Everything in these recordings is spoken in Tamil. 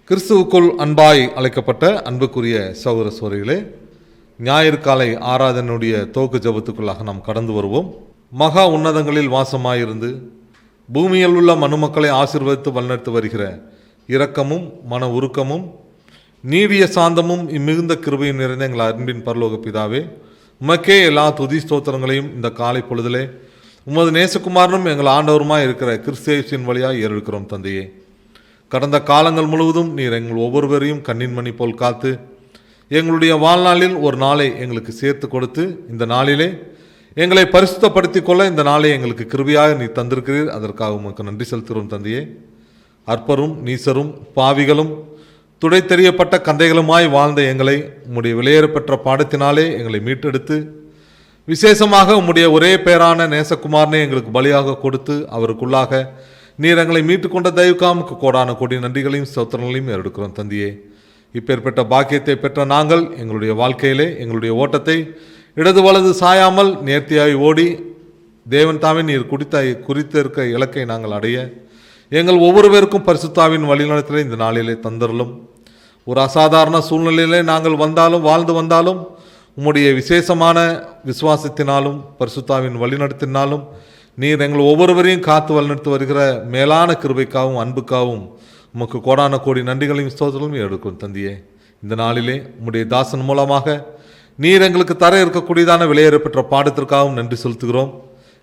கிறிஸ்துவுக்குள் அன்பாய் அழைக்கப்பட்ட அன்புக்குரிய சகோதர சகோதரிகளே, ஞாயிறு காலை ஆராதனுடைய துவக்க ஜபத்துக்குள்ளாக நாம் கடந்து வருவோம். மகா உன்னதங்களில் வாசமாயிருந்து பூமியில் உள்ள மனுமக்களை ஆசீர்வதித்து வழிநடத்தி வருகிற இரக்கமும் மன உருக்கமும் நீடிய சாந்தமும் இம்மிகுந்த கிருபையும் நிறைந்த எங்கள் அன்பின் பரலோக பிதாவே, உமக்கே எல்லா துதி ஸ்தோத்திரங்களையும் இந்த காலை பொழுதிலே உமது நேசகுமாரனும் எங்கள் ஆண்டவருமாய் இருக்கிற கிறிஸ்தேசின் வழியாக ஏறெடுக்கிறோம். தந்தையே, கடந்த காலங்கள் முழுவதும் நீர் எங்கள் ஒவ்வொருவரையும் கண்ணின் மணி போல் காத்து எங்களுடைய வாழ்நாளில் ஒரு நாளை எங்களுக்கு சேர்த்து கொடுத்து இந்த நாளிலே எங்களை பரிசுத்தப்படுத்திக் கொள்ள இந்த நாளை எங்களுக்கு கிருபையாக நீ தந்திருக்கிறீர். அதற்காக உமக்கு நன்றி செலுத்துகிறோம். தந்தையே, அற்பரும் நீசரும் பாவிகளும் துடை தெரியப்பட்ட கந்தைகளுமாய் வாழ்ந்த எங்களை உம்முடைய விலையேறப்பெற்ற பாடத்தினாலே எங்களை மீட்டெடுத்து விசேஷமாக உம்முடைய ஒரே பேரான நேசகுமாரனை எங்களுக்கு பலியாக கொடுத்து அவருக்குள்ளாக நீர் எங்களை மீட்டுக்கொண்ட தயவுக்காமுக்கு கோடான கோடி நன்றிகளையும் ஸ்தோத்திரங்களையும் எடுக்கிறோம். தந்தையே, இப்பேற்பட்ட பாக்கியத்தை பெற்ற நாங்கள் எங்களுடைய வாழ்க்கையிலே எங்களுடைய ஓட்டத்தை இடது வலது சாயாமல் நேர்த்தியாய் ஓடி தேவன் தாமே நீர் குறித்திருக்க இலக்கை நாங்கள் அடைய எங்கள் ஒவ்வொருவருக்கும் பரிசுத்தாவின் வழிநடத்தலை இந்த நாளிலே தந்தரலும். ஒரு அசாதாரண சூழ்நிலையிலே நாங்கள் வந்தாலும் வாழ்ந்து வந்தாலும் உம்முடைய விசேஷமான விசுவாசத்தினாலும் பரிசுத்தாவின் வழிநடத்தினாலும் நீர் எங்கள் ஒவ்வொருவரையும் காத்து வழிநடத்தி வருகிற மேலான கிருபைக்காகவும் அன்புக்காகவும் உமக்கு கோடான கோடி நன்றிகளையும் ஸ்தோத்திரங்களையும் எடுக்கும். தந்தையே, இந்த நாளிலே உம்முடைய தாசன் மூலமாக நீர் எங்களுக்கு தர இருக்கக்கூடியதான விலையேறப்பெற்ற பாடத்திற்காகவும் நன்றி செலுத்துகிறோம்.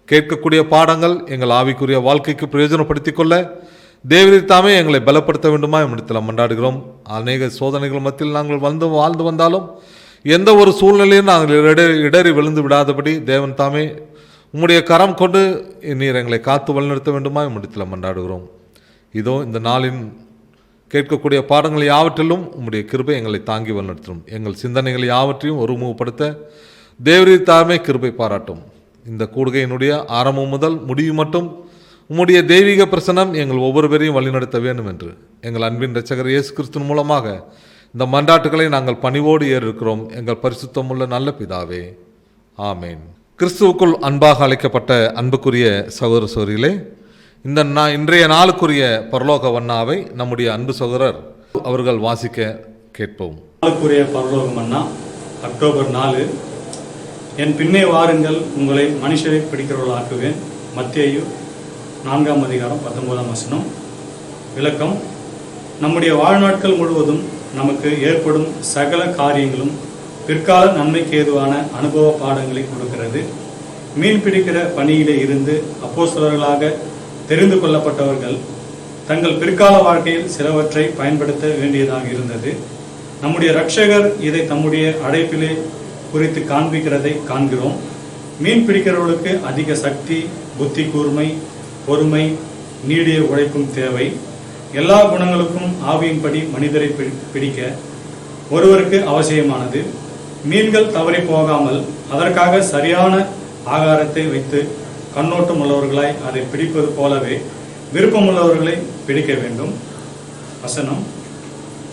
கேட்கக்கூடிய பாடங்கள் எங்கள் ஆவிக்குரிய வாழ்க்கைக்கு பிரயோஜனப்படுத்திக் கொள்ள தேவரீர் தாமே எங்களை பலப்படுத்த வேண்டுமா என்னிடத்தில் மன்றாடுகிறோம். அநேக சோதனைகள் மத்தியில் நாங்கள் வாழ்ந்து வந்தாலும் எந்த ஒரு சூழ்நிலையும் நாங்கள் இடறி விழுந்து விடாதபடி தேவன் தாமே உம்முடைய கரம் கொண்டு நீர் எங்களை காத்து வழிநடத்த வேண்டுமா என்னிடத்தில் மன்றாடுகிறோம். இதோ இந்த நாளின் கேட்கக்கூடிய பாடங்கள் யாவற்றிலும் உம்முடைய கிருபை எங்களை தாங்கி வழிநடத்தும். எங்கள் சிந்தனைகள் யாவற்றையும் ஒருமுகப்படுத்த தேவரீர் தாமே கிருபை பாராட்டும். இந்த கூடுகையினுடைய ஆரம்பம் முதல் முடிவு மட்டும் உம்முடைய தெய்வீக பிரசனம் எங்கள் ஒவ்வொருவரையும் வழிநடத்த வேண்டும் என்று எங்கள் அன்பின் இரட்சகர் இயேசு கிறிஸ்துவின் மூலமாக இந்த மன்றாட்டுகளை நாங்கள் பணிவோடு ஏறிருக்கிறோம். எங்கள் பரிசுத்தமுள்ள நல்ல பிதாவே, ஆமேன். கிறிஸ்துவுக்குள் அன்பாக அழைக்கப்பட்ட அன்புக்குரிய சகோதர சகோதரிகளே, இன்றைய நாளுக்குரிய பரலோக வண்ணாவை நம்முடைய அன்பு சகோதரர் அவர்கள் வாசிக்க கேட்போம். நாளுக்குரிய பரலோக மன்னா அக்டோபர் 4. என் பின்னே வாருங்கள், உங்களை மனுஷரை பிடிக்கிறவர்களாக்குவேன். மத்தேயு 4:19 விளக்கம்: நம்முடைய வாழ்நாட்கள் முழுவதும் நமக்கு ஏற்படும் சகல காரியங்களும் பிற்கால நன்மைக்கு ஏதுவான அனுபவ பாடங்களை கொடுக்கிறது. மீன் பிடிக்கிற பணியிலே இருந்து அப்போஸ்தலர்களாக தெரிந்து கொள்ளப்பட்டவர்கள் தங்கள் பிற்கால வாழ்க்கையில் சிலவற்றை பயன்படுத்த வேண்டியதாக இருந்தது. நம்முடைய இரட்சகர் இதை தம்முடைய அழைப்பிலே குறித்து காண்பிக்கிறதை காண்கிறோம். மீன் பிடிக்கிறவர்களுக்கு அதிக சக்தி, புத்தி கூர்மை, பொறுமை, நீடிய உழைப்பும் தேவை. எல்லா குணங்களுக்கும் ஆவியின்படி மனிதரை பிடிக்க ஒருவருக்கு அவசியமானது. மீன்கள் தவறி போகாமல் அதற்காக சரியான ஆகாரத்தை வைத்து கண்ணோட்டம் உள்ளவர்களாய் அதை பிடிப்பது போலவே விருப்பமுள்ளவர்களை பிடிக்க வேண்டும். வசனம்: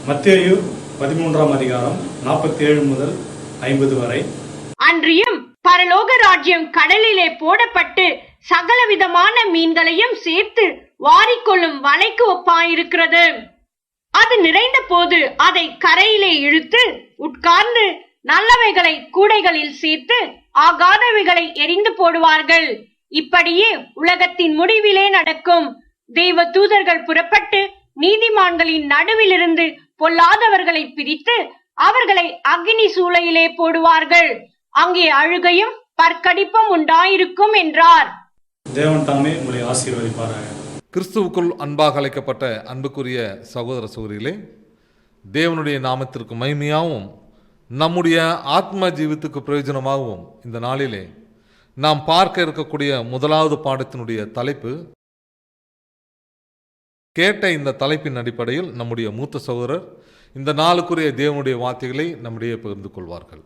மத்தேயு 13:47-50 வரை. அன்றியும் பரலோக ராஜ்யம் கடலிலே போடப்பட்டு சகலவிதமான மீன்களையும் சேர்த்து வாரிக்கொள்ளும் வலைக்கு ஒப்பாயிருக்கிறது. அது நிறைந்த போது அதை கரையிலே இழுத்து உட்கார்ந்து நல்லவைகளை கூடைகளில் சேர்த்து ஆகாதவைகளை எரிந்து போடுவார்கள். இப்படியே உலகத்தின் முடிவிலே நடக்கும். தெய்வ தூதர்கள் புறப்பட்டு நீதிமான்களின் நடுவிலிருந்து பொல்லாதவர்களை பிரித்து அவர்களை அக்னி சூளையிலே போடுவார்கள். அங்கே அழுகையும் பற்கடிப்பும் உண்டாயிருக்கும் என்றார். தேவன் தாமே உங்களை ஆசீர்வதிப்பாராக. கிறிஸ்துவுக்குள் அன்பாக அழைக்கப்பட்ட அன்புக்குரிய சகோதர சகோதரிகளே, தேவனுடைய நாமத்திற்கு மகிமையாகவும் நம்முடைய ஆத்ம ஜீவத்துக்கு பிரயோஜனமாகவும் இந்த நாளிலே நாம் பார்க்க இருக்கக்கூடிய முதலாவது பாடத்தினுடைய தலைப்பு. கேட்ட இந்த தலைப்பின் அடிப்படையில் நம்முடைய மூத்த சகோதரர் இந்த நாளுக்குரிய தேவனுடைய வார்த்தைகளை நம்முடைய பகிர்ந்து கொள்வார்கள்.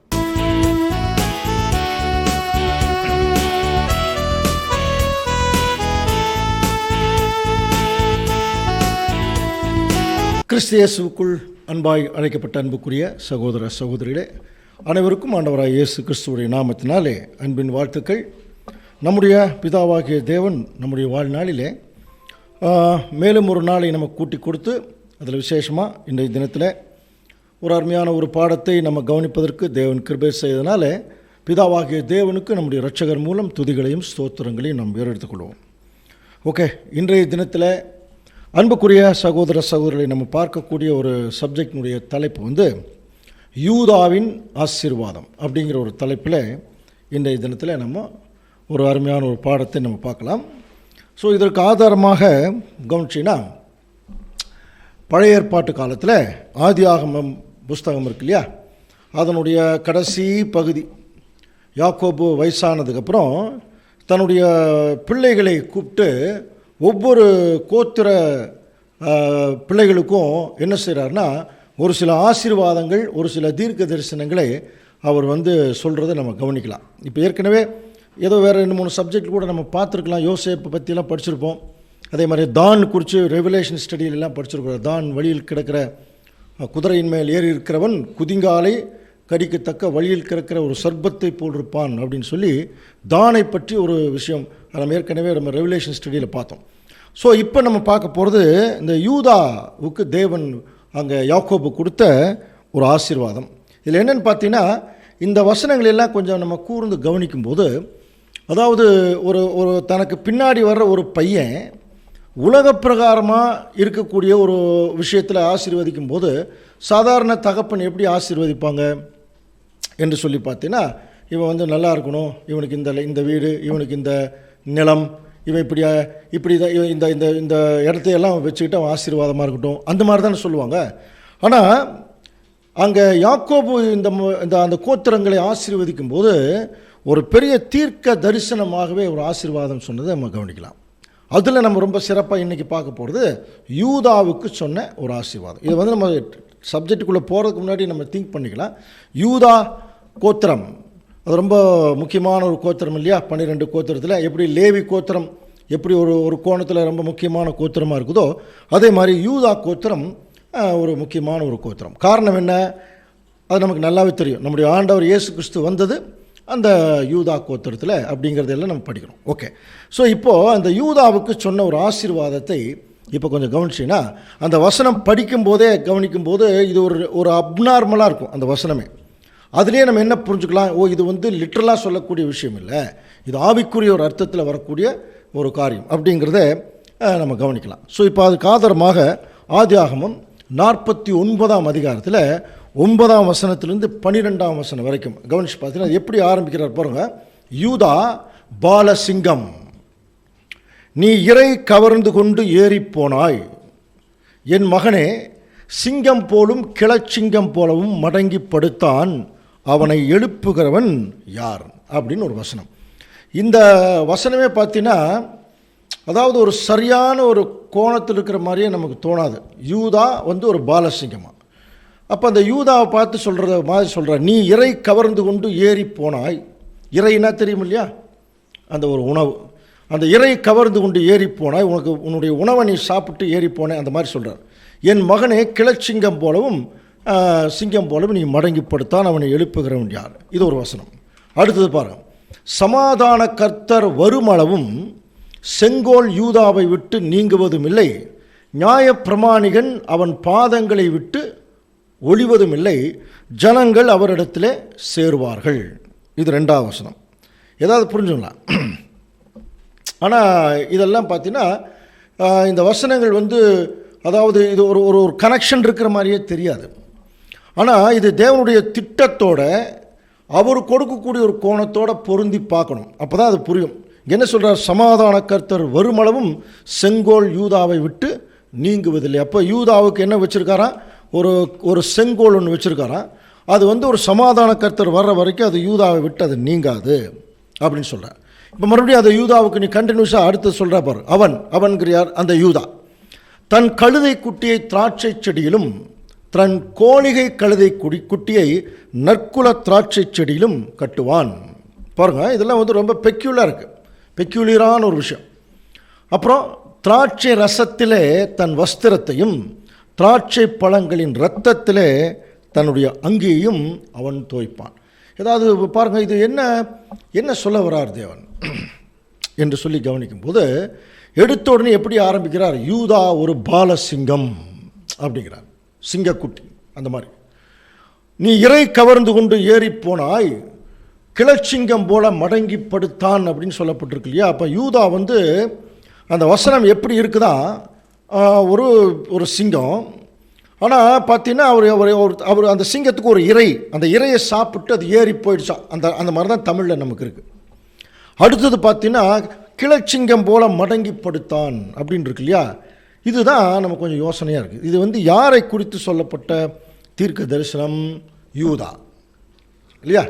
கிறிஸ்து இயேசுவுக்குள் அன்பாய் அழைக்கப்பட்ட அன்புக்குரிய சகோதர சகோதரிகளே, அனைவருக்கும் ஆண்டவராய் இயேசு கிறிஸ்துவுடைய நாமத்தினாலே அன்பின் வாழ்த்துக்கள். நம்முடைய பிதாவாகிய தேவன் நம்முடைய வாழ்நாளிலே மேலும் ஒரு நாளை நமக்கு கூட்டி கொடுத்து அதில் விசேஷமாக இன்றைய தினத்தில் ஒரு அருமையான ஒரு பாடத்தை நம்ம கவனிப்பதற்கு தேவன் கிருபை செய்தனால பிதாவாகிய தேவனுக்கு நம்முடைய இரட்சகர் மூலம் துதிகளையும் ஸ்தோத்திரங்களையும் நாம் ஏறெடுத்துக்கொள்வோம். ஓகே, இன்றைய தினத்தில் அன்புக்குரிய சகோதர சகோதரிகளை நம்ம பார்க்கக்கூடிய ஒரு சப்ஜெக்டினுடைய தலைப்பு யூதாவின் ஆசீர்வாதம் அப்படிங்கிற ஒரு தலைப்பில் இன்றைய தினத்தில் நம்ம ஒரு அருமையான ஒரு பாடத்தை நம்ம பார்க்கலாம். ஸோ இதற்கு ஆதாரமாக கவனிச்சின்னா, பழைய ஏற்பாட்டு காலத்தில் ஆதியாகமம் புஸ்தகம் இருக்கு இல்லையா, அதனுடைய கடைசி பகுதி யாக்கோபு வயசானதுக்கப்புறம் தன்னுடைய பிள்ளைகளை கூப்பிட்டு ஒவ்வொரு கோத்திர பிள்ளைகளுக்கும் என்ன செய்கிறாருன்னா, ஒரு சில ஆசீர்வாதங்கள், ஒரு சில தீர்க்க தரிசனங்களை அவர் சொல்கிறத நம்ம கவனிக்கலாம். இப்போ ஏற்கனவே ஏதோ வேறு 2-3 சப்ஜெக்ட் கூட நம்ம பார்த்துருக்கலாம். யோசேப்பை பற்றியெல்லாம் படிச்சிருப்போம். அதே மாதிரி தான் குறித்து ரெவலேஷன் ஸ்டடியிலெல்லாம் படிச்சிருக்கிறோம். தான் வழியில் கிடக்கிற குதிரையின் மேல் ஏறி இருக்கிறவன் குதிங்காலை கடிக்கத்தக்க வழியில் கிடக்கிற ஒரு சர்ப்பத்தை போல் இருப்பான் அப்படின்னு சொல்லி தானை பற்றி ஒரு விஷயம் நம்ம ஏற்கனவே நம்ம ரெவலேஷன் ஸ்டடியில் பார்த்தோம். ஸோ இப்போ நம்ம பார்க்க போகிறது இந்த யூதாவுக்கு தேவன் அங்கே யாக்கோபு கொடுத்த ஒரு ஆசீர்வாதம். இதில் என்னென்னு பார்த்தீங்கன்னா, இந்த வசனங்கள் எல்லாம் கொஞ்சம் நம்ம கூர்ந்து கவனிக்கும்போது, அதாவது ஒரு தனக்கு பின்னாடி வர்ற ஒரு பையன் உலக பிரகாரமாக இருக்கக்கூடிய ஒரு விஷயத்தில் ஆசீர்வதிக்கும் போது சாதாரண தகப்பன் எப்படி ஆசீர்வதிப்பாங்க என்று சொல்லி பார்த்தீங்கன்னா, இவன் நல்லா இருக்கணும், இவனுக்கு இந்த வீடு, இவனுக்கு இந்த நிலம், இவன் இப்படி தான் இந்த இந்த இந்த இடத்தையெல்லாம் வச்சுக்கிட்டு அவன் ஆசீர்வாதமாக இருக்கட்டும், அந்த மாதிரி தானே சொல்லுவாங்க. ஆனால் அங்கே யாக்கோபு அந்த கோத்திரங்களை ஆசீர்வதிக்கும் போது ஒரு பெரிய தீர்க்க தரிசனமாகவே ஒரு ஆசீர்வாதம் சொன்னதை நம்ம கவனிக்கலாம். அதில் நம்ம ரொம்ப சிறப்பாக இன்றைக்கி பார்க்க போகிறது யூதாவுக்கு சொன்ன ஒரு ஆசீர்வாதம். இது நம்ம சப்ஜெக்டுக்குள்ளே போகிறதுக்கு முன்னாடி நம்ம திங்க் பண்ணிக்கலாம். யூதா கோத்திரம் அது ரொம்ப முக்கியமான ஒரு கோத்திரம் இல்லையா? 12 கோத்திரத்தில் எப்படி லேவி கோத்திரம் எப்படி ஒரு கோணத்தில் ரொம்ப முக்கியமான கோத்திரமாக இருக்குதோ, அதே மாதிரி யூதா கோத்திரம் ஒரு முக்கியமான ஒரு கோத்திரம். காரணம் என்ன? அது நமக்கு நல்லாவே தெரியும். நம்முடைய ஆண்டவர் இயேசு கிறிஸ்து வந்தது அந்த யூதா கோத்திரத்தில் அப்படிங்கிறதெல்லாம் நம்ம படிக்கிறோம். ஓகே, ஸோ இப்போது அந்த யூதாவுக்கு சொன்ன ஒரு ஆசீர்வாதத்தை இப்போ கொஞ்சம் கவனிச்சிங்கன்னா, அந்த வசனம் படிக்கும்போதே கவனிக்கும்போது இது ஒரு அப்நார்மலாக இருக்கும் அந்த வசனமே. அதுலேயே நம்ம என்ன புரிஞ்சுக்கலாம், இது லிட்ரலாக சொல்லக்கூடிய விஷயம் இல்லை, இது ஆவிக்குரிய ஒரு அர்த்தத்தில் வரக்கூடிய ஒரு காரியம் அப்படிங்கிறத நம்ம கவனிக்கலாம். ஸோ இப்போ அதுக்கு ஆதாரமாக ஆதியாகமம் 49ஆம் அதிகாரத்தில் 9ஆம் வசனத்திலிருந்து 12ஆம் வசனம் வரைக்கும் கவனிச்சு பார்த்தீங்கன்னா, அது எப்படி ஆரம்பிக்கிறார் பாருங்க. யூதா பாலசிங்கம், நீ இறை கவர்ந்து கொண்டு ஏறி போனாய், என் மகனே சிங்கம் போலும் கிளச்சிங்கம் போலவும் மடங்கி படுத்தான், அவனை எழுப்புகிறவன் யார் அப்படின்னு ஒரு வசனம். இந்த வசனமே பார்த்தீங்கன்னா, அதாவது ஒரு சரியான ஒரு கோணத்தில் இருக்கிற மாதிரியே நமக்கு தோணாது. யூதா ஒரு பாலசிங்கமாக. அப்போ அந்த யூதாவை பார்த்து சொல்கிறத மாதிரி சொல்கிறார், நீ இறை கவர்ந்து கொண்டு ஏறி போனாய். இறைனா தெரியும் இல்லையா? அந்த ஒரு உணவு. அந்த இறை கவர்ந்து கொண்டு ஏறி போனாய், உன்னுடைய உணவை நீ சாப்பிட்டு ஏறி போனேன், அந்த மாதிரி சொல்கிறார். என் மகனே கிளச்சிங்கம் போலவும் சிங்கம் போலவும் நீ மடங்கிப்படுத்தான், அவனை எழுப்புகிறவன் யார்? இது ஒரு வசனம். அடுத்தது பாருங்கள், சமாதான கர்த்தர் வருமளவும் செங்கோல் யூதாவை விட்டு நீங்குவதும் இல்லை, நியாயப்பிரமாணிகன் அவன் பாதங்களை விட்டு ஒளிவதும் இல்லை, ஜனங்கள் அவரிடத்தில் சேருவார்கள். இது 2ஆம் வசனம். ஏதாவது புரிஞ்சுங்களா? ஆனால் இதெல்லாம் பார்த்தீங்கன்னா இந்த வசனங்கள் அதாவது இது ஒரு கனெக்ஷன் இருக்கிற மாதிரியே தெரியாது. ஆனால் இது தேவனுடைய திட்டத்தோட அவர் கொடுக்கக்கூடிய ஒரு கோணத்தோடு பொருந்தி பார்க்கணும், அப்போ தான் அது புரியும். என்ன சொல்கிறார்? சமாதான கர்த்தர் வருமளவும் செங்கோல் யூதாவை விட்டு நீங்குவதில்லை. அப்போ யூதாவுக்கு என்ன வச்சுருக்காரா? ஒரு செங்கோல் ஒன்று வச்சுருக்காராம். அது ஒரு சமாதான கர்த்தர் வர்ற வரைக்கும் அது யூதாவை விட்டு அது நீங்காது அப்படின்னு சொல்கிறார். இப்போ மறுபடியும் அந்த யூதாவுக்கு நீ கண்டினியூஸாக அடுத்து சொல்கிற பாரு. அவன்கிறார் அந்த யூதா தன் கழுதை குட்டியை திராட்சை செடியிலும் தன் கோணிகை கழுதை குட்டியை நற்குல திராட்சை செடியிலும் கட்டுவான். பாருங்கள், இதெல்லாம் ரொம்ப பெக்யூலியரான ஒரு விஷயம். அப்புறம் திராட்சை ரசத்திலே தன் வஸ்திரத்தையும் திராட்சை பழங்களின் இரத்தத்திலே தன்னுடைய அங்கியையும் அவன் தோய்ப்பான். ஏதாவது பாருங்கள், இது என்ன சொல்ல வரார் தேவன் என்று சொல்லி கவனிக்கும் போது எடுத்த உடனே எப்படி ஆரம்பிக்கிறார்? யூதா ஒரு பாலசிங்கம் அப்படிங்கிறார். சிங்கக்குட்டி அந்த மாதிரி. நீ இறை கவர்ந்து கொண்டு ஏறி போனாய், கிளச்சிங்கம் போல மடங்கி படுத்தான் அப்படின்னு சொல்லப்பட்டிருக்கு இல்லையா. அப்போ யூதா வந்து அந்த வசனம் எப்படி இருக்குதா, ஒரு ஒரு சிங்கம். ஆனால் பார்த்தீங்கன்னா அவர் அந்த சிங்கத்துக்கு ஒரு இறை, அந்த இறையை சாப்பிட்டு அது ஏறி போயிடுச்சான். அந்த மாதிரி தான் தமிழில் நமக்கு இருக்குது. அடுத்தது பார்த்தீங்கன்னா கிளச்சிங்கம் போல மடங்கி படுத்தான் அப்படின்னு இருக்கு இல்லையா. இதுதான் நமக்கு கொஞ்சம் யோசனையாக இருக்குது. இது வந்து யாரை குறித்து சொல்லப்பட்ட தீர்க்க தரிசனம்? யூதா இல்லையா.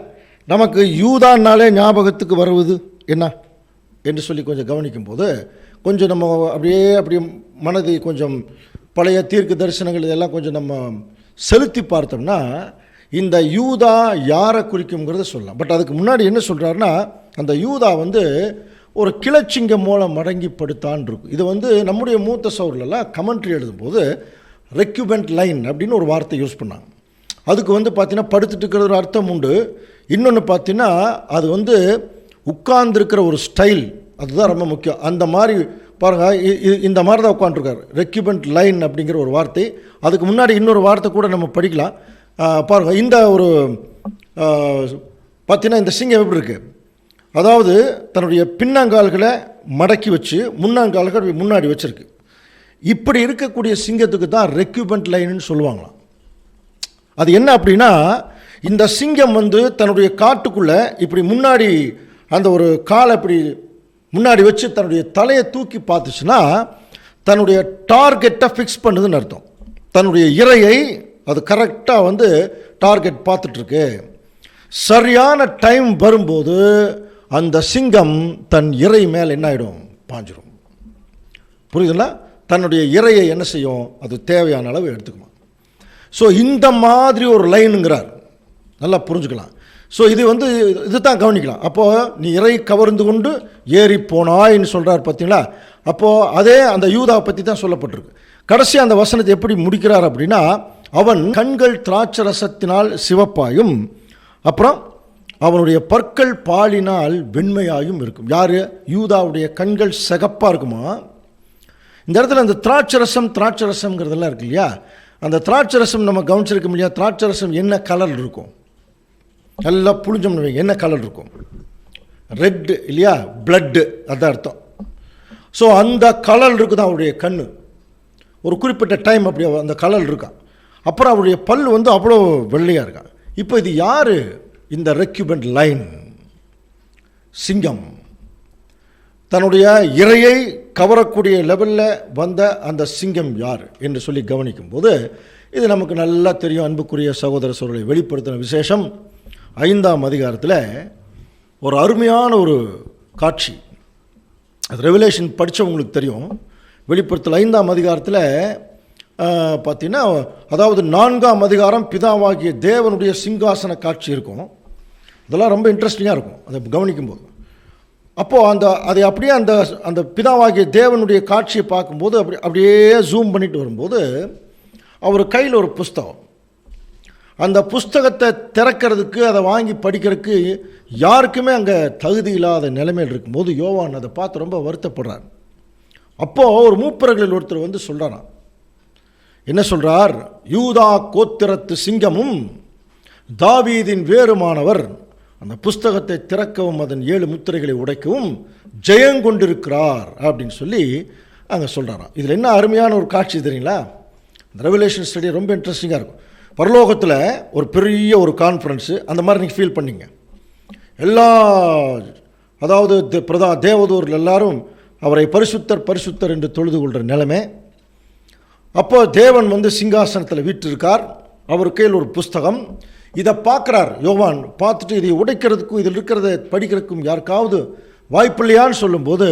நமக்கு யூதான்னாலே ஞாபகத்துக்கு வருவது என்ன என்று சொல்லி கொஞ்சம் கவனிக்கும் போது கொஞ்சம் நம்ம அப்படியே மனதை கொஞ்சம் பழைய தீர்க்க தரிசனங்கள் இதெல்லாம் கொஞ்சம் நம்ம செலுத்தி பார்த்தோம்னா இந்த யூதா யாரை குறிக்கும்ங்கிறத சொல்லலாம். பட் அதுக்கு முன்னாடி என்ன சொல்கிறாருன்னா, அந்த யூதா வந்து ஒரு கிளச்சிங்கம் மூலம் மடங்கி படுத்தான் இருக்கும். இது வந்து நம்முடைய மூத்த சௌர்லாம் கமெண்ட்ரி எழுதும்போது ரெக்யூபெண்ட் லைன் அப்படின்னு ஒரு வார்த்தை யூஸ் பண்ணாங்க. அதுக்கு வந்து பார்த்தீங்கன்னா படுத்துட்டு இருக்கிற ஒரு அர்த்தம் உண்டு. இன்னொன்று பார்த்தீங்கன்னா அது வந்து உட்கார்ந்துருக்கிற ஒரு ஸ்டைல், அதுதான் ரொம்ப முக்கியம். அந்த மாதிரி பாருங்கள், இந்த மாதிரி தான் உட்காந்துருக்கார். ரெக்யூபெண்ட் லைன் அப்படிங்கிற ஒரு வார்த்தை. அதுக்கு முன்னாடி இன்னொரு வார்த்தை கூட நம்ம படிக்கலாம். பாருங்கள், இந்த ஒரு பார்த்தீங்கன்னா இந்த சிங்கம் எப்படி இருக்குது, அதாவது தன்னுடைய பின்னங்கால்களை மடக்கி வச்சு முன்னங்கால்கள் முன்னாடி வச்சுருக்கு. இப்படி இருக்கக்கூடிய சிங்கத்துக்கு தான் ரெக்யூபெண்ட் லைன்னு சொல்லுவாங்களாம். அது என்ன அப்படின்னா, இந்த சிங்கம் வந்து தன்னுடைய காட்டுக்குள்ளே இப்படி முன்னாடி அந்த ஒரு காலை இப்படி முன்னாடி வச்சு தன்னுடைய தலையை தூக்கி பார்த்துச்சுன்னா தன்னுடைய டார்கெட்டை ஃபிக்ஸ் பண்ணுதுன்னு அர்த்தம். தன்னுடைய இரையை அது கரெக்டாக வந்து டார்கெட் பார்த்துட்ருக்கு. சரியான டைம் வரும்போது அந்த சிங்கம் தன் இறை மேலே என்ன ஆகிடும், பாஞ்சிரும். புரியுதுங்களா? தன்னுடைய இரையை என்ன செய்யும், அது தேவையான அளவு எடுத்துக்குமா. ஸோ இந்த மாதிரி ஒரு லைனுங்கிறார், நல்லா புரிஞ்சுக்கலாம். ஸோ இது வந்து இது தான் கவனிக்கலாம். அப்போது நீ இறை கவர்ந்து கொண்டு ஏறி போனாயின்னு சொல்கிறார் பார்த்தீங்களா. அப்போது அதே அந்த யூதாவை பற்றி தான் சொல்லப்பட்டிருக்கு. கடைசி அந்த வசனத்தை எப்படி முடிக்கிறார் அப்படின்னா, அவன் கண்கள் திராட்சரசத்தினால் சிவப்பாயும் அப்புறம் அவனுடைய பற்கள் பாலினால் வெண்மையாயும் இருக்கும். யார்? யூதாவுடைய கண்கள் சிகப்பாக இருக்குமா. இந்த இடத்துல அந்த திராட்சரசம்ங்கிறதெல்லாம் இருக்கு இல்லையா. அந்த திராட்சரசம் நம்ம கவனிச்சிருக்க முடியாது. திராட்சரசம் என்ன கலர் இருக்கும், நல்லா புளிஞ்சோம்னு வைங்க, என்ன கலர் இருக்கும்? ரெட்டு இல்லையா, பிளட்டு, அதுதான் அர்த்தம். ஸோ அந்த கலர் இருக்குது அவருடைய கண். ஒரு குறிப்பிட்ட டைம் அப்படி அந்த கலர் இருக்கான். அப்புறம் அவருடைய பல் வந்து அவ்வளோ வெள்ளையாக இருக்கான். இப்போ இது யார்? இந்த ரெக்யூபெண்ட் லைன் சிங்கம். தன்னுடைய இரையை கவரக்கூடிய லெவலில் வந்த அந்த சிங்கம் யார் என்று சொல்லி கவனிக்கும் போது இது நமக்கு நல்லா தெரியும். அன்புக்குரிய சகோதர சகோதரர்களை, வெளிப்படுத்தின விசேஷம் 5ஆம் அதிகாரத்தில் ஒரு அருமையான ஒரு காட்சி. அது ரெவலேஷன் படித்தவங்களுக்கு தெரியும். வெளிப்படுத்தல் 5ஆம் அதிகாரத்தில் பார்த்தீங்கன்னா, அதாவது 4ஆம் அதிகாரம் பிதாவாகிய தேவனுடைய சிங்காசன காட்சி இருக்கும். இதெல்லாம் ரொம்ப இன்ட்ரெஸ்டிங்காக இருக்கும் அதை கவனிக்கும்போது. அப்போது அதை அப்படியே அந்த பிதாவாகிய தேவனுடைய காட்சியை பார்க்கும்போது அப்படியே ஜூம் பண்ணிட்டு வரும்போது அவர் கையில் ஒரு புஸ்தகம். அந்த புஸ்தகத்தை திறக்கிறதுக்கு, அதை வாங்கி படிக்கிறதுக்கு யாருக்குமே அங்கே தகுதி இல்லாத நிலைமையில் இருக்கும்போது யோவான் அதை பார்த்து ரொம்ப வருத்தப்படுறார். அப்போது ஒரு மூப்பர்களில் ஒருத்தர் வந்து சொல்கிறாராம். என்ன சொல்கிறார்? யூதா கோத்திரத்து சிங்கமும் தாவீதின் வேறுமானவர் அந்த புஸ்தகத்தை திறக்கவும் அதன் 7 முத்திரைகளை உடைக்கவும் ஜெயங்கொண்டிருக்கிறார் அப்படின்னு சொல்லி அங்கே சொல்கிறாராம். இதில் என்ன அருமையான ஒரு காட்சி தெரியுங்களா? இந்த ரெவலேஷன் ஸ்டடி ரொம்ப இன்ட்ரெஸ்டிங்காக இருக்கும். பரலோகத்தில் ஒரு பெரிய ஒரு கான்ஃபரன்ஸு அந்த மாதிரி நீங்கள் ஃபீல் பண்ணிங்க. எல்லா அதாவது தேவதூரில் எல்லாரும் அவரை பரிசுத்தர் என்று தொழுது கொள்கிற நிலைமை. அப்போ தேவன் வந்து சிங்காசனத்தில் வீற்றிருக்கார். அவர் கையில் ஒரு புஸ்தகம். இதை பார்க்குறார் யோவான். பார்த்துட்டு இதை உடைக்கிறதுக்கும் இதில் இருக்கிறத படிக்கிறதுக்கும் யாருக்காவது வாய்ப்பு இல்லையான்னு சொல்லும்போது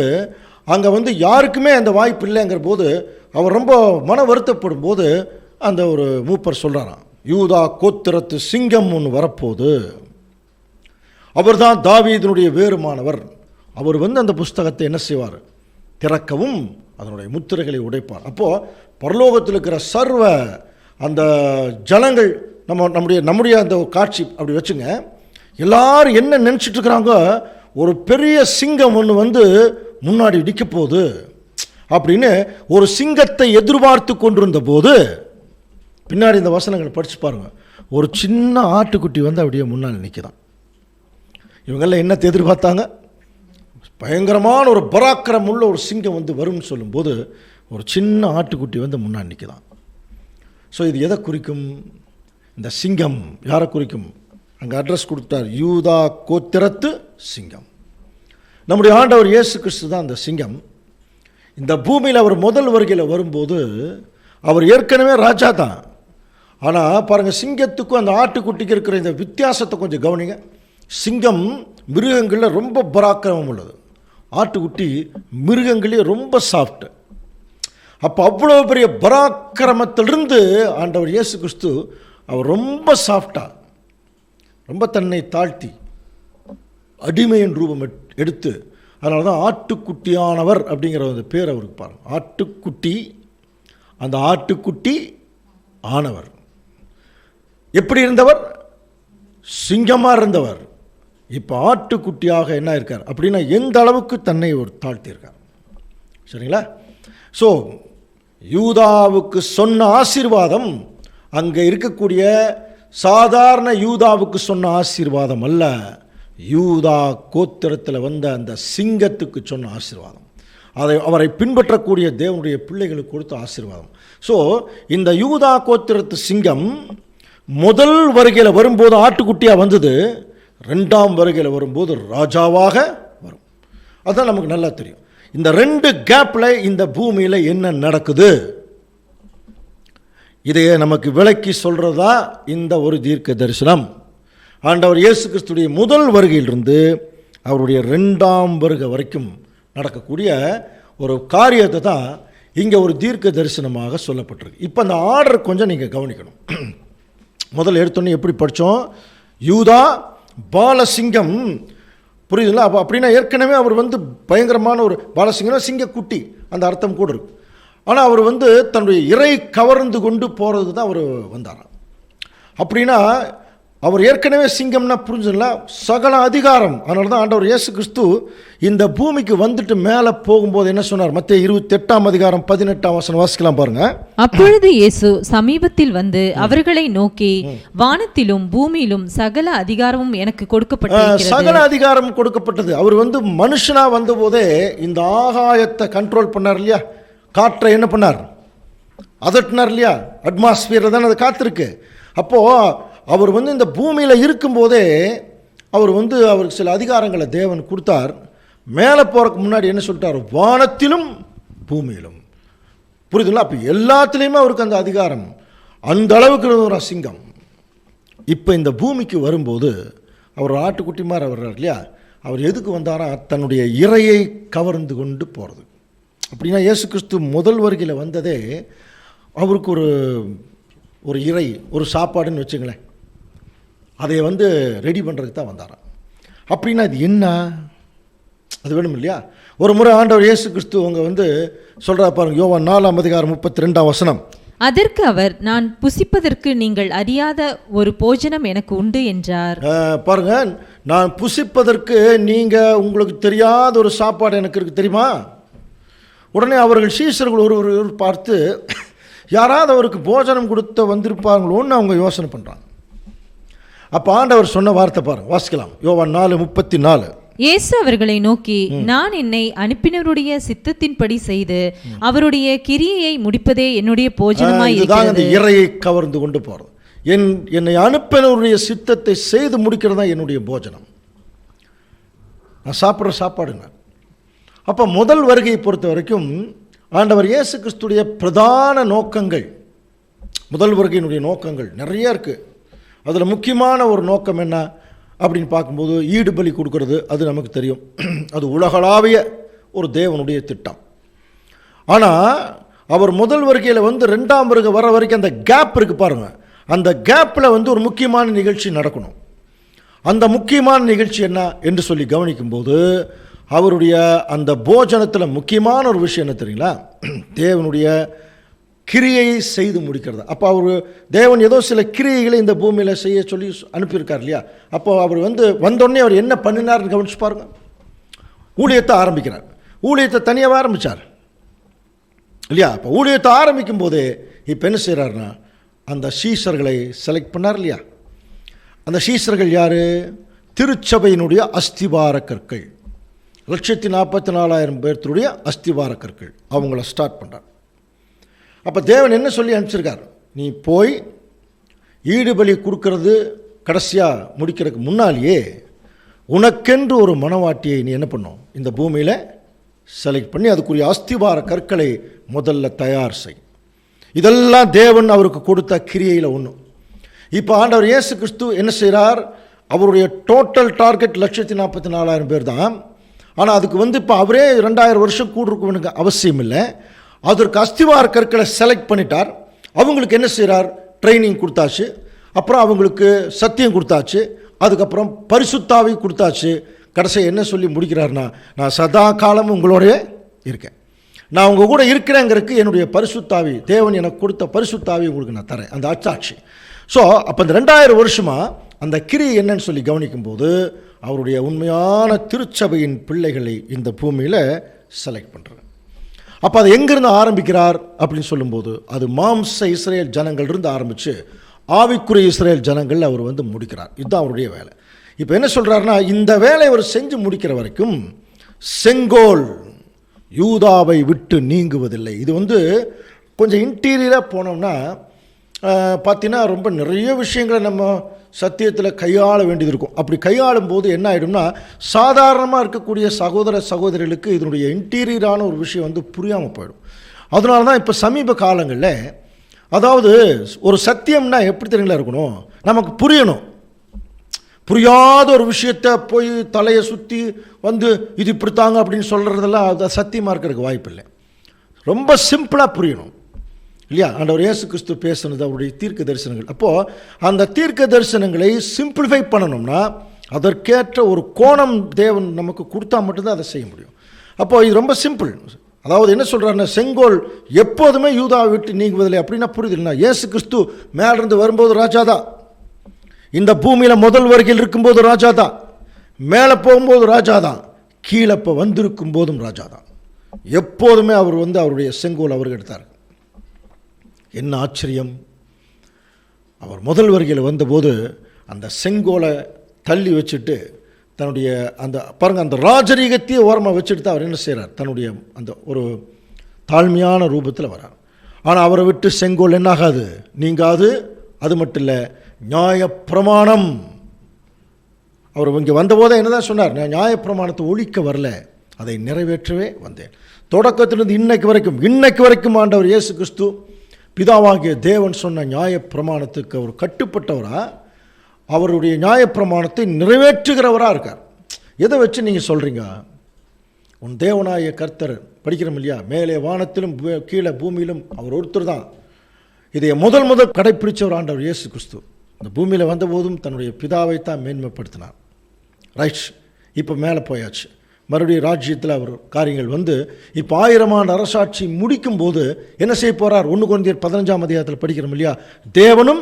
அங்கே வந்து யாருக்குமே அந்த வாய்ப்பு இல்லைங்கிற போது அவர் ரொம்ப மன வருத்தப்படும் போது அந்த ஒரு மூப்பர் சொல்கிறாராம், யூதா கோத்திரத்து சிங்கம் ஒன்று வரப்போகுது. அவர் தான் தாவீதினுடைய வேறுமானவர். அவர் வந்து அந்த புஸ்தகத்தை என்ன செய்வார்? திறக்கவும் அதனுடைய முத்திரைகளை உடைப்பார். அப்போது பரலோகத்தில் இருக்கிற சர்வ அந்த ஜனங்கள் நம்முடைய அந்த காட்சி அப்படி வச்சுங்க. எல்லாரும் என்ன நினச்சிட்டு இருக்கிறாங்க, ஒரு பெரிய சிங்கம் ஒன்று வந்து முன்னாடி நிற்க போகுது அப்படின்னு ஒரு சிங்கத்தை எதிர்பார்த்து கொண்டிருந்த போது பின்னாடி இந்த வசனங்களை படித்து பாருங்கள். ஒரு சின்ன ஆட்டுக்குட்டி வந்து அப்படியே முன்னால் நிற்கிறான். இவங்கெல்லாம் என்னத்தை எதிர்பார்த்தாங்க? பயங்கரமான ஒரு பராக்கிரம் உள்ள ஒரு சிங்கம் வந்து வரும்னு சொல்லும்போது ஒரு சின்ன ஆட்டுக்குட்டி வந்து முன்னாடி நிற்கிறான். ஸோ இது எதை குறிக்கும்? இந்த சிங்கம் யாரை குறிக்கும்? அங்கே அட்ரஸ் கொடுத்தார், யூதா கோத்திரத்து சிங்கம். நம்முடைய ஆண்டவர் இயேசு கிறிஸ்து தான் அந்த சிங்கம். இந்த பூமியில் அவர் முதல் வருகையில் வரும்போது அவர் ஏற்கனவே ராஜா தான். ஆனால் பாருங்கள், சிங்கத்துக்கும் அந்த ஆட்டுக்குட்டிக்கு இருக்கிற இந்த வித்தியாசத்தை கொஞ்சம் கவனிங்க. சிங்கம் மிருகங்களில் ரொம்ப பராக்கிரமம் உள்ளது, ஆட்டுக்குட்டி மிருகங்களே ரொம்ப சாஃப்ட். அப்போ அவ்வளோ பெரிய பராக்கிரமத்திலிருந்து ஆண்டவர் இயேசு கிறிஸ்து அவர் ரொம்ப சாஃப்டாக, ரொம்ப தன்னை தாழ்த்தி அடிமையின் ரூபம் எடுத்து, அதனால தான் ஆட்டுக்குட்டியானவர் அப்படிங்கிற அந்த பேர் அவருக்கு பாருங்க. ஆட்டுக்குட்டி, அந்த ஆட்டுக்குட்டி ஆனவர். எப்படி இருந்தவர்? சிங்கமாக இருந்தவர். இப்போ ஆட்டுக்குட்டியாக என்ன இருக்கார் அப்படின்னா எந்த அளவுக்கு தன்னை ஒரு தாழ்த்தியிருக்கார். சரிங்களா? ஸோ யூதாவுக்கு சொன்ன ஆசீர்வாதம் அங்கே இருக்கக்கூடிய சாதாரண யூதாவுக்கு சொன்ன ஆசீர்வாதம் அல்ல, யூதா கோத்திரத்தில் வந்த அந்த சிங்கத்துக்கு சொன்ன ஆசீர்வாதம், அவரை பின்பற்றக்கூடிய தேவனுடைய பிள்ளைகளுக்கு கொடுத்த ஆசீர்வாதம். ஸோ இந்த யூதா கோத்திரத்து சிங்கம் முதல் வருகையில் வரும்போது ஆட்டுக்குட்டியாக வந்தது, ரெண்டாம் வருகையில் வரும்போது ராஜாவாக வரும். அதுதான் நமக்கு நல்லா தெரியும். இந்த ரெண்டு கேப்பில் இந்த பூமியில் என்ன நடக்குது, இதையே நமக்கு விளக்கி சொல்கிறதா இந்த ஒரு தீர்க்க தரிசனம். ஆண்டவர் இயேசு கிறிஸ்துடைய முதல் வருகையிலிருந்து அவருடைய ரெண்டாம் வருகை வரைக்கும் நடக்கக்கூடிய ஒரு காரியத்தை தான் இங்கே ஒரு தீர்க்க தரிசனமாக சொல்லப்பட்டிருக்கு. இப்போ அந்த ஆர்டர் கொஞ்சம் நீங்கள் கவனிக்கணும். முதல்ல எடுத்தோன்னே எப்படி படித்தோம்? யூதா பாலசிங்கம், புரியுதுங்களா? அப்போ அப்படின்னா ஏற்கனவே அவர் வந்து பயங்கரமான ஒரு பாலசிங்கம், சிங்கக்குட்டி அந்த அர்த்தம் கூட இருக்கு. ஆனால் அவர் வந்து தன்னுடைய இறை கவர்ந்து கொண்டு போகிறது தான் அவர் வந்தாராம். அப்படின்னா அவர் ஏற்கனவே சிங்கம்னா புரிஞ்சுங்களா, சகல அதிகாரம். அதனால தான் ஆண்டவர் இயேசு கிறிஸ்து இந்த பூமிக்கு வந்துட்டு மேலே போகும்போது என்ன சொன்னார்? மத்தேயு 28:18 வாசிக்கலாம் பாருங்க. அப்பொழுது இயேசு சமீபத்தில் வந்து அவர்களை நோக்கி, வானத்திலும் பூமியிலும் சகல அதிகாரமும் எனக்கு கொடுக்கப்பட்டது. சகல அதிகாரம் கொடுக்கப்பட்டது. அவர் வந்து மனுஷனா வந்த போதே இந்த ஆகாயத்தை கண்ட்ரோல் பண்ணார் இல்லையா? காற்றை என்ன பண்ணார்? அதட்டினார் இல்லையா? அட்மாஸ்பியரில் தானே அது காத்திருக்கு. அப்போது அவர் வந்து இந்த பூமியில் இருக்கும்போதே அவர் வந்து அவருக்கு சில அதிகாரங்களை தேவன் கொடுத்தார். மேலே போகிறதுக்கு முன்னாடி என்ன சொல்லிட்டார்? வானத்திலும் பூமியிலும். புரியுதுங்களா? அப்போ எல்லாத்துலேயுமே அவருக்கு அந்த அதிகாரம், அந்த அளவுக்கு ஒரு சிங்கம். இப்போ இந்த பூமிக்கு வரும்போது அவர் ஆட்டுக்குட்டி மாதிரி வர்றார் இல்லையா? அவர் எதுக்கு வந்தாரா? தன்னுடைய இறையை கவர்ந்து கொண்டு போகிறது. அப்படின்னா இயேசு கிறிஸ்து முதல் வருகையில் வந்ததே அவருக்கு ஒரு இறை, ஒரு சாப்பாடுன்னு வச்சுங்களேன், அதை வந்து ரெடி பண்ணுறதுக்கு தான் வந்தாராம். அப்படின்னா இது என்ன? அது வேணும் இல்லையா? ஒரு முறை ஆண்டவர் இயேசு கிறிஸ்து அவங்க வந்து சொல்கிறா பாருங்க, யோவான் 4:32. அதற்கு அவர், நான் புசிப்பதற்கு நீங்கள் அறியாத ஒரு போஜனம் எனக்கு உண்டு என்றார். பாருங்க, நான் புசிப்பதற்கு நீங்கள் உங்களுக்கு தெரியாத ஒரு சாப்பாடு எனக்கு இருக்கு தெரியுமா? உடனே அவர்கள் சீஷர்கள் ஒருவர் பார்த்து யாராவது அவருக்கு போஜனம் கொடுத்த வந்திருப்பாங்களோன்னு அவங்க யோசனை பண்ணுறாங்க. அப்போ ஆண்டவர் சொன்ன வார்த்தை பாருங்க, வாசிக்கலாம். யோவான் 4:34. இயேசு அவர்களை நோக்கி, நான் என்னை அனுப்பினவருடைய சித்தத்தின்படி செய்து அவருடைய கிரியையை முடிப்பதே என்னுடைய போஜனமாய் இருக்கிறது. அந்த இறையை கவர்ந்து கொண்டு போகிறது, என்னை அனுப்பினவருடைய சித்தத்தை செய்து முடிக்கிறது தான் என்னுடைய போஜனம். நான் சாப்பிட்ற சாப்பாடுங்க. அப்போ முதல் வருகையை பொறுத்த வரைக்கும் ஆண்டவர் இயேசு கிறிஸ்துடைய பிரதான நோக்கங்கள், முதல் வருகையினுடைய நோக்கங்கள் நிறைய இருக்குது. அதில் முக்கியமான ஒரு நோக்கம் என்ன அப்படின்னு பார்க்கும்போது ஈடுபலி கொடுக்கறது, அது நமக்கு தெரியும். அது உலகளாவிய ஒரு தேவனுடைய திட்டம். ஆனால் அவர் முதல் வருகையில் வந்து ரெண்டாம் வருகை வர வரைக்கும் அந்த கேப் இருக்குது பாருங்கள். அந்த கேப்பில் வந்து ஒரு முக்கியமான நிகழ்ச்சி நடக்கணும். அந்த முக்கியமான நிகழ்ச்சி என்ன என்று சொல்லி கவனிக்கும்போது அவருடைய அந்த போஜனத்தில் முக்கியமான ஒரு விஷயம் என்ன தெரியுங்களா? தேவனுடைய கிரியையை செய்து முடிக்கிறது. அப்போ அவர் தேவன் ஏதோ சில கிரியைகளை இந்த பூமியில் செய்ய சொல்லி அனுப்பியிருக்கார் இல்லையா? அப்போ அவர் வந்தோடனே அவர் என்ன பண்ணினார்னு கவனிச்சு பாருங்கள். ஊழியத்தை ஆரம்பிக்கிறார். ஊழியத்தை தனியாக ஆரம்பித்தார் இல்லையா? அப்போ ஊழியத்தை ஆரம்பிக்கும் போதே இப்போ என்ன செய்கிறாருன்னா, அந்த சீஷர்களை செலக்ட் பண்ணார் இல்லையா? அந்த சீஷர்கள் யார்? திருச்சபையினுடைய அஸ்திவார கற்கள். 144,000 பேர்த்துடைய அஸ்திவார கற்கள். அவங்கள ஸ்டார்ட் பண்ணுறார். அப்போ தேவன் என்ன சொல்லி அனுப்பிச்சிருக்கார்? நீ போய் ஈடுபலி கொடுக்கறது கடைசியாக முடிக்கிறதுக்கு முன்னாலேயே உனக்கென்று ஒரு மனவாட்டியை நீ என்ன பண்ணும், இந்த பூமியில் செலக்ட் பண்ணி அதுக்குரிய அஸ்திவார கற்களை முதல்ல தயார் செய். இதெல்லாம் தேவன் அவருக்கு கொடுத்த கிரியையில் ஒன்று. இப்போ ஆண்டவர் இயேசு கிறிஸ்து என்ன செய்கிறார்? அவருடைய டோட்டல் டார்கெட் 144,000 பேர் தான். ஆனால் அதுக்கு இப்போ அவரே 2000 வருஷம் கூடுறதுக்கு அவசியம் இல்லை. அதற்கு அஸ்திவார கற்களை செலக்ட் பண்ணிட்டார். அவங்களுக்கு என்ன செய்கிறார்? ட்ரைனிங் கொடுத்தாச்சு, அப்புறம் அவங்களுக்கு சத்தியம் கொடுத்தாச்சு, அதுக்கப்புறம் பரிசுத்தாவி கொடுத்தாச்சு. கடைசியாக என்ன சொல்லி முடிக்கிறார்னா, நான் சதா காலம் உங்களோடய இருக்கேன், நான் உங்கள் கூட இருக்கிறேங்கிறதுக்கு என்னுடைய பரிசுத்தாவி, தேவன் எனக்கு கொடுத்த பரிசுத்தாவி உங்களுக்கு நான் தரேன், அந்த அச்சாட்சி. ஸோ அப்போ இந்த 2000 வருஷமாக அந்த கிரியை என்னன்னு சொல்லி கவனிக்கும்போது அவருடைய உண்மையான திருச்சபையின் பிள்ளைகளை இந்த பூமியில் செலக்ட் பண்ணுறார். அப்போ அது எங்கேருந்து ஆரம்பிக்கிறார் அப்படின்னு சொல்லும்போது அது மாம்ச இஸ்ரேல் ஜனங்கள்லேருந்து ஆரம்பித்து ஆவிக்குரிய இஸ்ரேல் ஜனங்கள் அவர் முடிக்கிறார். இதுதான் அவருடைய வேலை. இப்போ என்ன சொல்கிறாருன்னா, இந்த வேலையை அவர் செஞ்சு முடிக்கிற வரைக்கும் செங்கோல் யூதாவை விட்டு நீங்குவதில்லை. இது கொஞ்சம் இன்டீரியராக போனோம்னா பார்த்தீங்கன்னா ரொம்ப நிறைய விஷயங்களை நம்ம சத்தியத்தில் கையாள வேண்டியது இருக்கும். அப்படி கையாளும் போது என்ன ஆகிடும்னா, சாதாரணமாக இருக்கக்கூடிய சகோதர சகோதரிகளுக்கு இதனுடைய இன்டீரியரான ஒரு விஷயம் புரியாமல் போயிடும். அதனால தான் இப்போ சமீப காலங்களில், அதாவது ஒரு சத்தியம்னா எப்படி தெரியுங்களா இருக்கணும், நமக்கு புரியணும். புரியாத ஒரு விஷயத்தை போய் தலையை சுற்றி இது இப்படித்தாங்க அப்படின்னு சொல்கிறதெல்லாம் அது சத்தியமாக இருக்கிறதுக்கு வாய்ப்பு இல்லை. ரொம்ப சிம்பிளாக புரியணும் இல்லையா? ஆண்டவர் இயேசு கிறிஸ்து பேசுனது அவருடைய தீர்க்க தரிசனங்கள். அப்போது அந்த தீர்க்க தரிசனங்களை சிம்பிளிஃபை பண்ணணும்னா அதற்கேற்ற ஒரு கோணம் தேவன் நமக்கு கொடுத்தா மட்டும்தான் அதை செய்ய முடியும். அப்போது இது ரொம்ப சிம்பிள். அதாவது என்ன சொல்கிறாருன்னா, செங்கோல் எப்போதுமே யூதாவை விட்டு நீங்குவதில்லை அப்படின்னா புரியுதுல்லைனா, இயேசு கிறிஸ்து மேலிருந்து வரும்போது ராஜா தான், இந்த பூமியில் முதல் வருகையில் இருக்கும்போது ராஜா தான், மேலே போகும்போது ராஜா தான், கீழே இப்போ வந்திருக்கும் போதும் ராஜா தான். எப்போதுமே அவர் அவருடைய செங்கோல் அவருக்கு எடுத்தார். என்ன ஆச்சரியம்! அவர் முதல் வருகையில் வந்தபோது அந்த செங்கோலை தள்ளி வச்சுட்டு தன்னுடைய அந்த பாருங்கள், அந்த ராஜரீகத்தையே ஓரமாக வச்சுட்டு தான் அவர் என்ன செய்கிறார், தன்னுடைய அந்த ஒரு தாழ்மையான ரூபத்தில் வரார். ஆனால் அவரை விட்டு செங்கோல் என்ன ஆகாது, நீங்காது. அது மட்டும் இல்லை, நியாயப்பிரமாணம். அவர் இங்கே வந்தபோதே என்ன தான் சொன்னார், நான் நியாயப்பிரமாணத்தை ஒழிக்க வரல, அதை நிறைவேற்றவே வந்தேன். தொடக்கத்திலிருந்து இன்னைக்கு வரைக்கும் ஆண்டவர் இயேசு கிறிஸ்து பிதாவாகிய தேவன் சொன்ன நியாயப்பிரமாணத்துக்கு அவர் கட்டுப்பட்டவரா, அவருடைய நியாயப்பிரமாணத்தை நிறைவேற்றுகிறவராக இருக்கார். எதை வச்சு நீங்கள் சொல்கிறீங்க? உன் தேவனாய கர்த்தர் படிக்கிறோம் இல்லையா, மேலே வானத்திலும் கீழே பூமியிலும் அவர் ஒருத்தர் தான். இதை முதல் கடைப்பிடிச்சவர் ஆண்டவர் இயேசு கிறிஸ்து. இந்த பூமியில் வந்தபோதும் தன்னுடைய பிதாவை தான் மேன்மைப்படுத்தினார். ரைட், இப்போ மேலே போயாச்சு, மறுபடியும் ராஜ்யத்தில் அவர் காரியங்கள் இப்போ 1000 ஆண்டு அரசாட்சி முடிக்கும் போது என்ன செய்ய போகிறார்? 1 கொரிந்தியர் 15ஆம் அதிகாரத்தில் படிக்கிறோம் இல்லையா, தேவனும்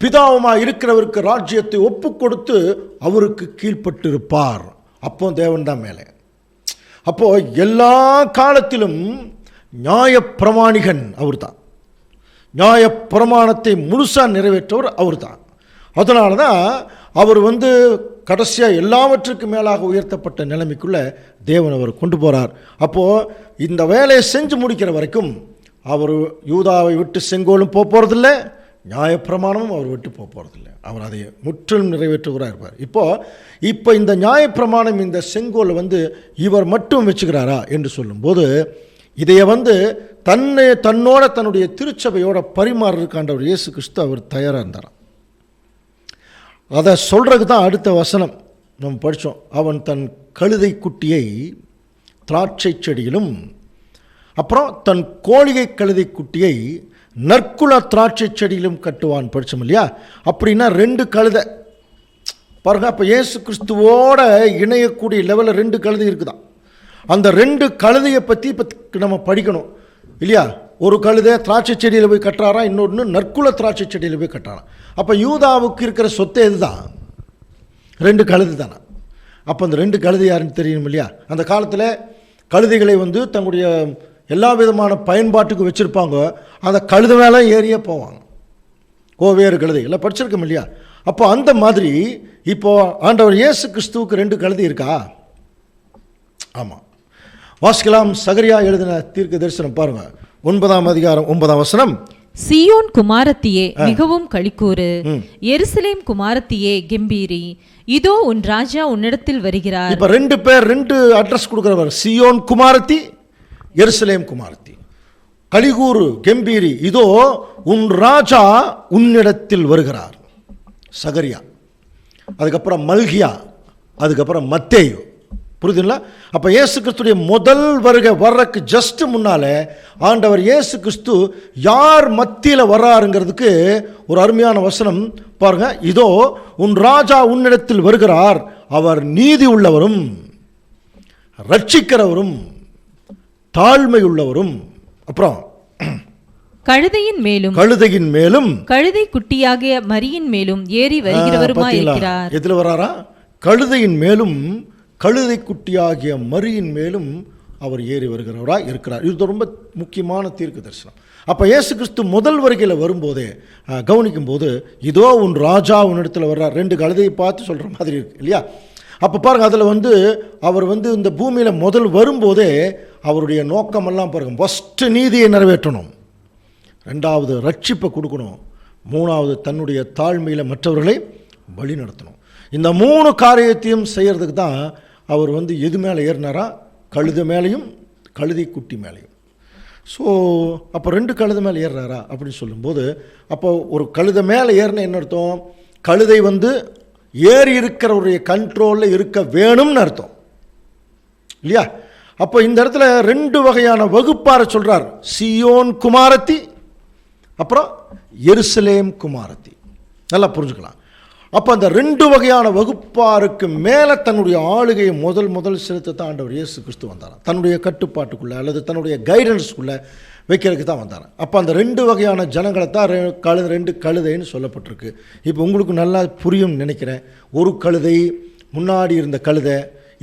பிதாவுமாக இருக்கிறவருக்கு ராஜ்யத்தை ஒப்பு கொடுத்து அவருக்கு கீழ்ப்பட்டு இருப்பார். அப்போ தேவன் தான் மேலே. அப்போது எல்லா காலத்திலும் நியாயப்பிரமாணிகன் அவர் தான், நியாயப்பிரமாணத்தை முழுசாக நிறைவேற்றவர் அவர் தான். அதனால தான் அவர் கடைசியாக எல்லாவற்றுக்கும் மேலாக உயர்த்தப்பட்ட நிலைமைக்குள்ளே தேவன் அவர் கொண்டு போகிறார். அப்போது இந்த வேலையை செஞ்சு முடிக்கிற வரைக்கும் அவர் யூதாவை விட்டு செங்கோலும் போகிறதில்ல, நியாயப்பிரமாணமும் அவர் விட்டு போகிறதில்ல. அவர் அதை முற்றிலும் நிறைவேற்றுகிறார் இருப்பார். இப்போ இந்த நியாயப்பிரமாணம் இந்த செங்கோலை இவர் மட்டும் வச்சுக்கிறாரா என்று சொல்லும்போது, இதைய தன்னோட தன்னுடைய திருச்சபையோட பரிமாறுறதுக்காண்டவர் இயேசு கிறிஸ்து அவர் தயாராக இருந்தாராம். அதை சொல்கிறதுக்கு தான் அடுத்த வசனம் நம்ம படித்தோம். அவன் தன் கழுதை குட்டியை திராட்சை செடியிலும் அப்புறம் தன் கோழிகை கழுதை குட்டியை நற்குல திராட்சை செடியிலும் கட்டுவான் படித்தோம் இல்லையா? அப்படின்னா 2 கழுதை பாருங்க. அப்போ இயேசு கிறிஸ்துவோட இணையக்கூடிய லெவலில் 2 கழுதை இருக்குதான். அந்த 2 கழுதையை பற்றி இப்போ நம்ம படிக்கணும் இல்லையா? ஒரு கழுதை திராட்சை செடியில் போய் கட்டுறாராம், இன்னொன்று நற்குல திராட்சை செடியில் போய் கட்டுறாராம். அப்போ யூதாவுக்கு இருக்கிற சொத்தை இதுதான், 2 கழுதை தானே. அப்போ அந்த 2 கழுதை யாருன்னு தெரியணும் இல்லையா? அந்த காலத்தில் கழுதைகளை தங்களுடைய எல்லா விதமான பயன்பாட்டுக்கு வச்சுருப்பாங்க. அந்த கழுதை மேலே ஏறியே போவாங்க. வேறு கழுதை எல்லாம் படிச்சிருக்கோம் இல்லையா? அப்போ அந்த மாதிரி இப்போ ஆண்டவர் இயேசு கிறிஸ்துவுக்கு 2 கழுதை இருக்கா? ஆமாம். வாசிக்கலாம். சகரியா எழுதின தீர்க்க தரிசனம் பாருங்க, 9ஆம் அதிகாரம் 9ஆம் வசனம். சீயோன் குமாரத்தியே மிகவும் களிக்கூறு, எருசலேம் குமாரத்தியே கெம்பீரி, இதோ உன் ராஜா உன்னிடத்தில் வருகிறார். இப்ப 2 பேர் 2 அட்ரஸ் கொடுக்கிறவர். சீயோன் குமாரத்தி, எருசலேம் குமாரத்தி. களிகூறு, கெம்பீரி, இதோ உன் ராஜா உன்னிடத்தில் வருகிறார். சகரியா, அதுக்கப்புறம் மல்கியா, அதுக்கப்புறம் மத்தேயு. புரியுதுங்களா? அப்போ இயேசு கிறிஸ்துடைய முதல் வர்றதுக்கு ஜஸ்ட் முன்னாலே ஆண்டவர் இயேசு கிறிஸ்து யார் மத்தியில் வர்றாருங்கிறதுக்கு ஒரு அருமையான வசனம் பாருங்க. இதோ உன் ராஜா உன்னிடத்தில் வருகிறார், அவர் நீதி உள்ளவரும் ரட்சிக்கிறவரும் தாழ்மை உள்ளவரும். அப்புறம் கழுதையின் மேலும் கழுதை குட்டியாகிய மரியின் மேலும் ஏறி வருகிறவருமாய் இருக்கிறார். எதுல வராரா? கழுதையின் மேலும் கழுதை குட்டியாகிய மரியின் மேலும் அவர் ஏறி வருகிறவராய் இருக்கிறார். இது ரொம்ப முக்கியமான தீர்க்க தரிசனம். அப்போ இயேசு கிறிஸ்து முதல் வருகையில் வரும்போதே கவனிக்கும் போது இதோ உன் ராஜா உன்னிடத்தில் வர்றார். 2 கழுதையை பார்த்து சொல்கிற மாதிரி இருக்கு இல்லையா? அப்போ பாருங்கள், அதில் அவர் இந்த பூமியில் முதல் வரும்போதே அவருடைய நோக்கமெல்லாம் பாருங்கள். ஃபஸ்ட்டு நீதியை நிறைவேற்றணும், 2வது ரட்சிப்பை கொடுக்கணும், 3வது தன்னுடைய தாழ்மையில் மற்றவர்களை வழி நடத்தணும். இந்த 3 காரியத்தையும் செய்கிறதுக்கு தான் அவர் எது மேலே ஏறினாரா? கழுதை மேலேயும் கழுதை குட்டி மேலேயும். ஸோ அப்போ 2 கழுதை மேலே ஏறுறாரா அப்படின்னு சொல்லும்போது, அப்போ ஒரு கழுதை மேலே ஏறின என்ன அர்த்தம்? கழுதை ஏறி இருக்கிறவருடைய கண்ட்ரோலில் இருக்க வேணும்னு அர்த்தம் இல்லையா? அப்போ இந்த இடத்துல 2 வகையான வகுப்பாரை சொல்கிறார். சீயோன் குமாரத்தி, அப்புறம் எருசலேம் குமாரத்தி. நல்லா புரிஞ்சுக்கலாம். அப்போ அந்த 2 வகையான வகுப்பாருக்கு மேலே தன்னுடைய ஆளுகையை முதல் செலுத்தத்தான் ஆண்டவர் இயேசு கிறிஸ்து வந்தார். தன்னுடைய கட்டுப்பாட்டுக்குள்ளே அல்லது தன்னுடைய கைடன்ஸ்குள்ளே வைக்கிறதுக்கு தான் வந்தார். அப்போ அந்த 2 வகையான ஜனங்களை தான் 2 கழுதைன்னு சொல்லப்பட்டிருக்கு. இப்போ உங்களுக்கு நல்லா புரியும் நினைக்கிறேன். ஒரு கழுதை முன்னாடி இருந்த கழுதை,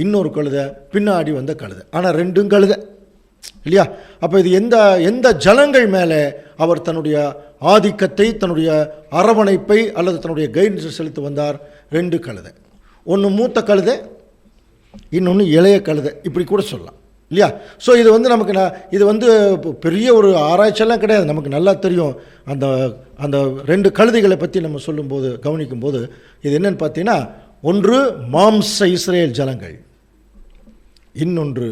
இன்னொரு கழுதை பின்னாடி வந்த கழுதை, ஆனால் 2 கழுதை இல்லையா? அப்போ இது எந்த ஜனங்கள் மேலே அவர் தன்னுடைய ஆதிக்கத்தை, தன்னுடைய அரவணைப்பை அல்லது தன்னுடைய கைடன்ஸை செலுத்தி வந்தார்? 2 கழுதை. ஒன்று மூத்த கழுதை, இன்னொன்று இளைய கழுதை, இப்படி கூட சொல்லலாம் இல்லையா? ஸோ இது நமக்கு இது பெரிய ஒரு ஆராய்ச்சியெல்லாம் கிடையாது, நமக்கு நல்லா தெரியும். அந்த 2 கழுதைகளை பற்றி நம்ம சொல்லும்போது கவனிக்கும்போது இது என்னன்னு பார்த்தீங்கன்னா, ஒன்று மாம்ச இஸ்ரேல் ஜனங்கள், இன்னொன்று